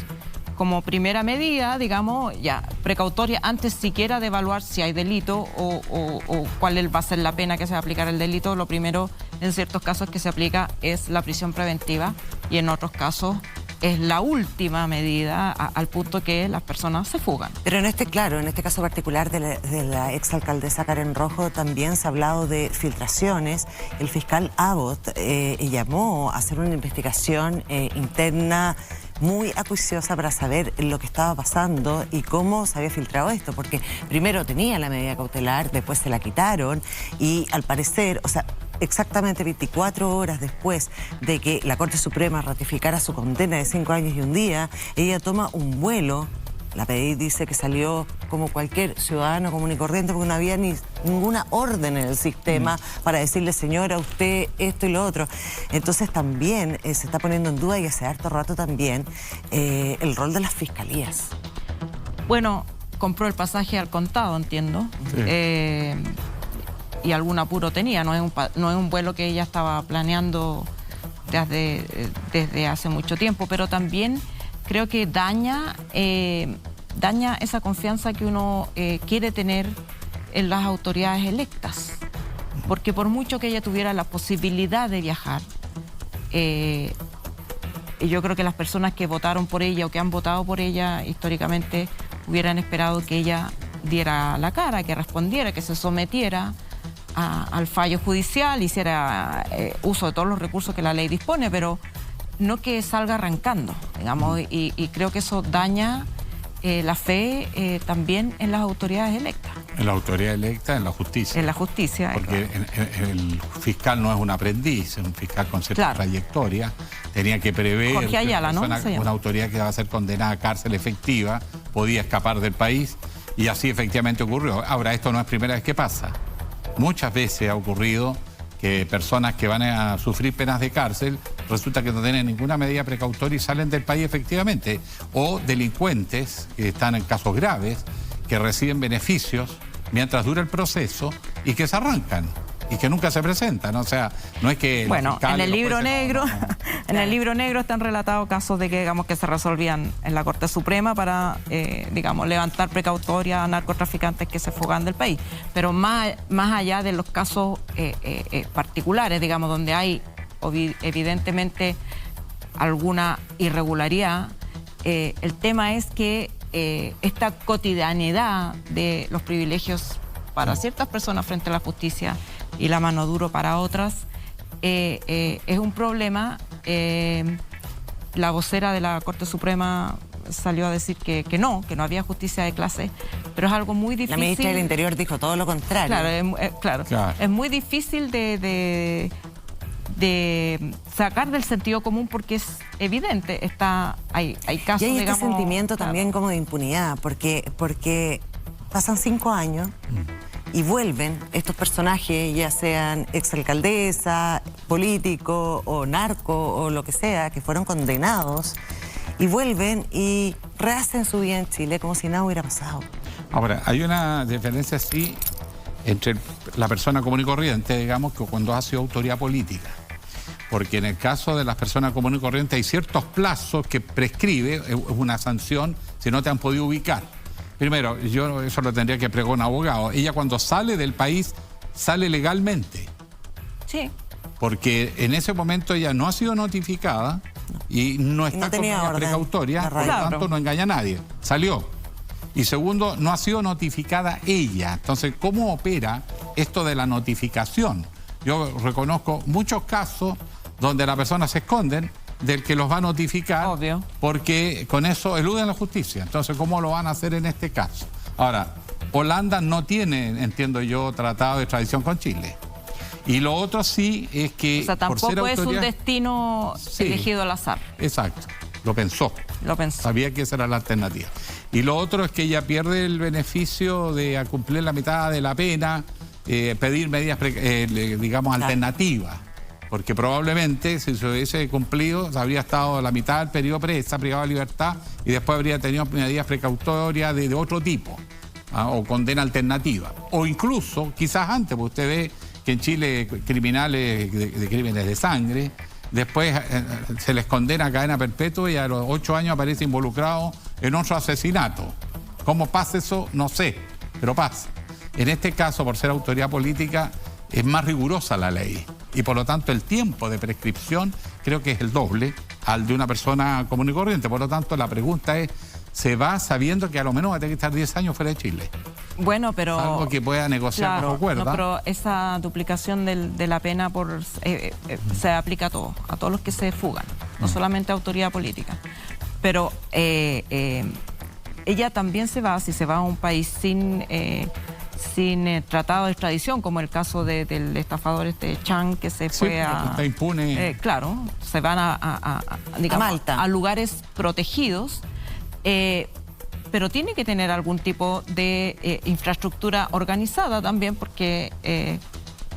[SPEAKER 2] como primera medida, digamos, ya, precautoria antes siquiera de evaluar si hay delito o cuál va a ser la pena que se va a aplicar el delito. Lo primero, en ciertos casos que se aplica es la prisión preventiva y en otros casos es la última medida al punto que las personas se fugan.
[SPEAKER 1] Pero en este caso particular de la exalcaldesa Karen Rojo también se ha hablado de filtraciones. El fiscal Abbott llamó a hacer una investigación interna muy acuciosa para saber lo que estaba pasando y cómo se había filtrado esto, porque primero tenía la medida cautelar, después se la quitaron y al parecer, o sea, exactamente 24 horas después de que la Corte Suprema ratificara su condena de 5 años y un día, ella toma un vuelo. La PDI dice que salió como cualquier ciudadano común y corriente porque no había ninguna orden en el sistema para decirle, señora, usted esto y lo otro. Entonces también se está poniendo en duda, y hace harto rato también, el rol de las fiscalías.
[SPEAKER 2] Bueno, compró el pasaje al contado, entiendo. Sí. Y algún apuro tenía, no es un vuelo que ella estaba planeando desde hace mucho tiempo, pero también creo que daña esa confianza que uno quiere tener en las autoridades electas. Porque por mucho que ella tuviera la posibilidad de viajar, yo creo que las personas que votaron por ella o que han votado por ella históricamente hubieran esperado que ella diera la cara, que respondiera, que se sometiera al fallo judicial, hiciera uso de todos los recursos que la ley dispone, pero no que salga arrancando, digamos, y creo que eso daña la fe también en las autoridades electas.
[SPEAKER 3] En la autoridad electa, en la justicia.
[SPEAKER 2] En la justicia.
[SPEAKER 3] Porque el fiscal no es un aprendiz, es un fiscal con cierta trayectoria. Tenía que prever
[SPEAKER 2] Jorge Ayala, ¿no?
[SPEAKER 3] Una autoridad que va a ser condenada a cárcel efectiva podía escapar del país y así efectivamente ocurrió. Ahora, esto no es primera vez que pasa. Muchas veces ha ocurrido que personas que van a sufrir penas de cárcel resulta que no tienen ninguna medida precautoria y salen del país efectivamente. O delincuentes que están en casos graves, que reciben beneficios mientras dura el proceso y que se arrancan. y que nunca se presentan. O sea, no es que...
[SPEAKER 2] Bueno, en el libro negro, en el libro negro están relatados casos de que, digamos, que se resolvían en la Corte Suprema para, digamos, levantar precautoria a narcotraficantes que se fugan del país. Pero más allá de los casos particulares, digamos, donde hay evidentemente alguna irregularidad, el tema es que esta cotidianidad de los privilegios para ciertas personas frente a la justicia y la mano duro para otras es un problema. La vocera de la Corte Suprema salió a decir que no había justicia de clase, pero es algo muy difícil.
[SPEAKER 1] La ministra del Interior dijo todo lo contrario.
[SPEAKER 2] Claro, es muy difícil de sacar del sentido común porque es evidente, hay casos,
[SPEAKER 1] y hay
[SPEAKER 2] digamos,
[SPEAKER 1] este sentimiento
[SPEAKER 2] claro,
[SPEAKER 1] también como de impunidad, porque pasan 5 años y vuelven estos personajes, ya sean exalcaldesa, político o narco o lo que sea, que fueron condenados, y vuelven y rehacen su vida en Chile como si nada hubiera pasado.
[SPEAKER 3] Ahora, hay una diferencia, sí, entre la persona común y corriente, digamos, que cuando ha sido autoridad política. Porque en el caso de las personas comunes y corrientes hay ciertos plazos que prescribe una sanción si no te han podido ubicar. Primero, yo eso lo tendría que pregonar un abogado. Ella cuando sale del país, sale legalmente.
[SPEAKER 2] Sí.
[SPEAKER 3] Porque en ese momento ella no ha sido notificada y no está con medida precautoria, por lo tanto no engaña a nadie. Salió. Y segundo, no ha sido notificada ella. Entonces, ¿cómo opera esto de la notificación? Yo reconozco muchos casos donde las personas se esconden del que los va a notificar.
[SPEAKER 2] Obvio.
[SPEAKER 3] Porque con eso eluden la justicia. Entonces, ¿cómo lo van a hacer en este caso? Ahora, Holanda no tiene, entiendo yo, tratado de extradición con Chile. Y lo otro sí es que...
[SPEAKER 2] O sea, tampoco
[SPEAKER 3] por ser
[SPEAKER 2] es un destino elegido al azar.
[SPEAKER 3] Exacto, lo pensó.
[SPEAKER 2] Lo pensó.
[SPEAKER 3] Sabía que esa era la alternativa. Y lo otro es que ella pierde el beneficio de cumplir la mitad de la pena, pedir medidas, digamos, alternativas. Porque probablemente, si se hubiese cumplido, habría estado a la mitad del periodo presa, privado de libertad, y después habría tenido medidas precautorias de otro tipo, o condena alternativa. O incluso, quizás antes, porque usted ve que en Chile criminales de crímenes de sangre, después se les condena a cadena perpetua y a los 8 años aparece involucrado en otro asesinato. ¿Cómo pasa eso? No sé, pero pasa. En este caso, por ser autoridad política, es más rigurosa la ley. Y por lo tanto, el tiempo de prescripción creo que es el doble al de una persona común y corriente. Por lo tanto, la pregunta es, ¿se va sabiendo que a lo menos va a tener que estar 10 años fuera de Chile?
[SPEAKER 2] Bueno, pero...
[SPEAKER 3] Algo que pueda negociar bajo cuerda.
[SPEAKER 2] No, pero esa duplicación de la pena se aplica a todos los que se fugan, no solamente a autoridad política. Pero ella también se va, si se va a un país sin tratado de extradición, como el caso del estafador Chang, que se fue
[SPEAKER 3] está impune.
[SPEAKER 2] Claro, se van digamos,
[SPEAKER 1] a Malta,
[SPEAKER 2] a lugares protegidos, pero tiene que tener algún tipo de infraestructura organizada también, porque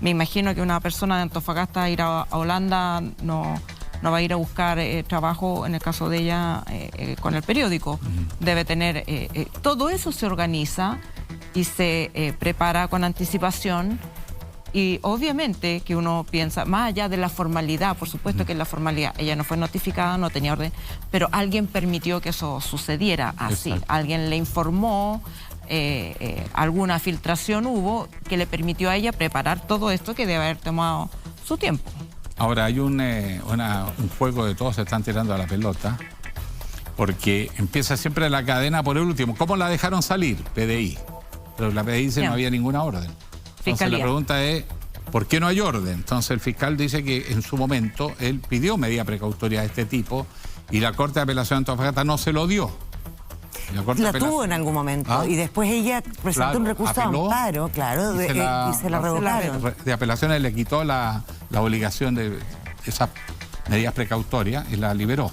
[SPEAKER 2] me imagino que una persona de Antofagasta a ir a Holanda no va a ir a buscar trabajo, en el caso de ella, con el periódico. Debe tener... todo eso se organiza y se prepara con anticipación, y obviamente que uno piensa, más allá de la formalidad, por supuesto que es la formalidad, ella no fue notificada, no tenía orden, pero alguien permitió que eso sucediera así. Exacto. Alguien le informó, alguna filtración hubo que le permitió a ella preparar todo esto, que debe haber tomado su tiempo.
[SPEAKER 3] Ahora, hay un juego de todos se están tirando a la pelota, porque empieza siempre la cadena por el último. ¿Cómo la dejaron salir? PDI. Pero la PDI dice que no había ninguna orden. Entonces la pregunta es, ¿por qué no hay orden? Entonces el fiscal dice que en su momento él pidió medida precautoria de este tipo y la Corte de Apelación de Antofagasta no se lo dio.
[SPEAKER 1] La tuvo en algún momento y después ella presentó un recurso de amparo, claro, y se la revocaron.
[SPEAKER 3] De Apelaciones le quitó la obligación de esas medidas precautorias y la liberó.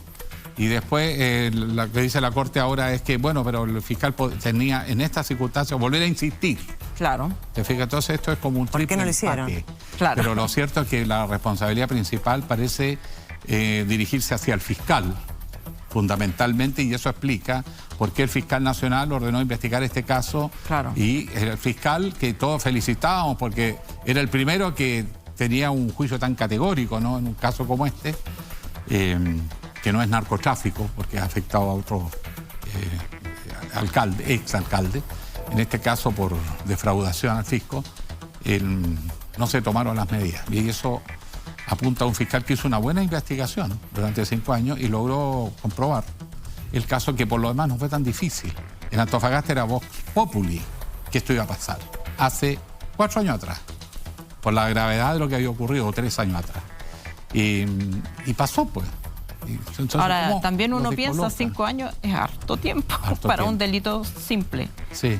[SPEAKER 3] Y después lo que dice la Corte ahora es que, bueno, pero el fiscal tenía en estas circunstancias volver a insistir.
[SPEAKER 2] Claro.
[SPEAKER 3] ¿Te fijas? Entonces esto es como un triple
[SPEAKER 1] ¿Por qué no lo hicieron?
[SPEAKER 2] Claro.
[SPEAKER 3] Pero lo cierto es que la responsabilidad principal parece dirigirse hacia el fiscal, fundamentalmente, y eso explica por qué el fiscal nacional ordenó investigar este caso.
[SPEAKER 2] Claro.
[SPEAKER 3] Y el fiscal que todos felicitábamos porque era el primero que tenía un juicio tan categórico, ¿no?, en un caso como este, que no es narcotráfico, porque ha afectado a otro exalcalde, en este caso por defraudación al fisco. No se tomaron las medidas. Y eso apunta a un fiscal que hizo una buena investigación durante 5 años y logró comprobar el caso, que por lo demás no fue tan difícil. En Antofagasta era Vox Populi que esto iba a pasar hace 4 años atrás, por la gravedad de lo que había ocurrido, o 3 años atrás. Y pasó, pues. Entonces,
[SPEAKER 2] Ahora, también uno
[SPEAKER 3] lo
[SPEAKER 2] piensa,
[SPEAKER 3] descolocan?
[SPEAKER 2] 5 años es harto tiempo
[SPEAKER 3] Harto
[SPEAKER 2] para
[SPEAKER 3] tiempo.
[SPEAKER 2] un delito simple.
[SPEAKER 3] Sí.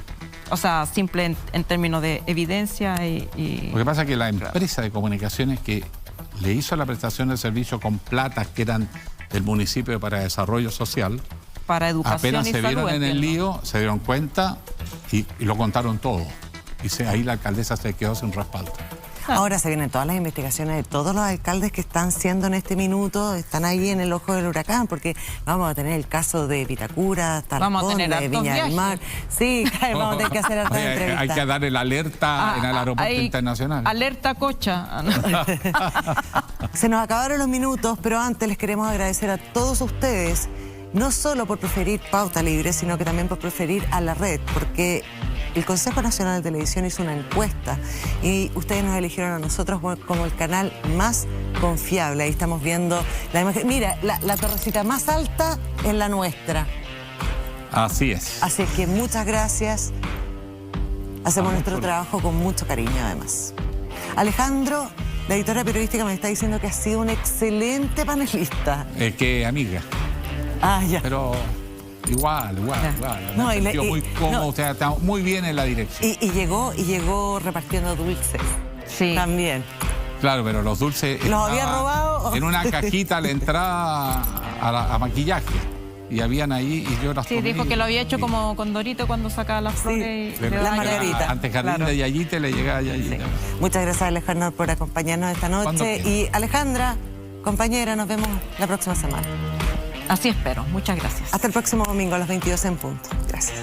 [SPEAKER 2] O sea, simple en términos de evidencia y...
[SPEAKER 3] Lo que pasa es que la empresa de comunicaciones que le hizo la prestación de servicio con platas que eran del municipio para desarrollo social,
[SPEAKER 2] para educación
[SPEAKER 3] apenas
[SPEAKER 2] y
[SPEAKER 3] se
[SPEAKER 2] salud,
[SPEAKER 3] vieron en el
[SPEAKER 2] entiendo.
[SPEAKER 3] lío, se dieron cuenta y lo contaron todo. Y ahí la alcaldesa se quedó sin respaldo.
[SPEAKER 1] Ahora se vienen todas las investigaciones de todos los alcaldes que están siendo en este minuto, están ahí en el ojo del huracán, porque vamos a tener el caso de Vitacura,
[SPEAKER 2] Vamos a
[SPEAKER 1] Talcón,
[SPEAKER 2] tener
[SPEAKER 1] de
[SPEAKER 2] hartos
[SPEAKER 1] Viña del
[SPEAKER 2] viajes.
[SPEAKER 1] Mar. Sí, vamos a tener que hacer hartas
[SPEAKER 3] Oye,
[SPEAKER 1] entrevistas.
[SPEAKER 3] hay que dar el alerta en el aeropuerto
[SPEAKER 2] Ahí,
[SPEAKER 3] internacional.
[SPEAKER 2] Alerta cocha.
[SPEAKER 1] Se nos acabaron los minutos, pero antes les queremos agradecer a todos ustedes, no solo por preferir Pauta Libre, sino que también por preferir a la red, porque el Consejo Nacional de Televisión hizo una encuesta y ustedes nos eligieron a nosotros como el canal más confiable. Ahí estamos viendo la imagen. Mira, la torrecita más alta es la nuestra.
[SPEAKER 3] Así es.
[SPEAKER 1] Así que muchas gracias. Hacemos nuestro trabajo con mucho cariño, además. Alejandro, la editora periodística, me está diciendo que ha sido un excelente panelista.
[SPEAKER 3] Que amiga.
[SPEAKER 1] Ah, ya.
[SPEAKER 3] Pero igual.
[SPEAKER 1] No,
[SPEAKER 3] Me
[SPEAKER 1] y le-
[SPEAKER 3] sentió
[SPEAKER 1] y-
[SPEAKER 3] muy cómodo,
[SPEAKER 1] no.
[SPEAKER 3] o sea, está muy bien en la dirección.
[SPEAKER 1] Y llegó repartiendo dulces.
[SPEAKER 2] Sí.
[SPEAKER 1] También.
[SPEAKER 3] Claro, pero los dulces
[SPEAKER 1] ¿Los había
[SPEAKER 3] estaban
[SPEAKER 1] robado?
[SPEAKER 3] en una cajita a la entrada a maquillaje. Y habían ahí y yo las
[SPEAKER 2] Sí,
[SPEAKER 3] tomé
[SPEAKER 2] dijo que lo había hecho
[SPEAKER 3] y-
[SPEAKER 2] como con Dorito cuando sacaba las flores.
[SPEAKER 3] Le
[SPEAKER 2] y le
[SPEAKER 1] la
[SPEAKER 2] daba-
[SPEAKER 1] margarita.
[SPEAKER 3] Antes jardín
[SPEAKER 2] Claro.
[SPEAKER 3] de Yayite le llegaba a Yayite.
[SPEAKER 1] Muchas gracias, Alejandro, por acompañarnos esta
[SPEAKER 3] Cuando
[SPEAKER 1] noche.
[SPEAKER 3] quiera.
[SPEAKER 1] Y Alejandra, compañera, nos vemos la próxima semana.
[SPEAKER 2] Así espero. Muchas gracias.
[SPEAKER 1] Hasta el próximo domingo a las 22 en punto. Gracias.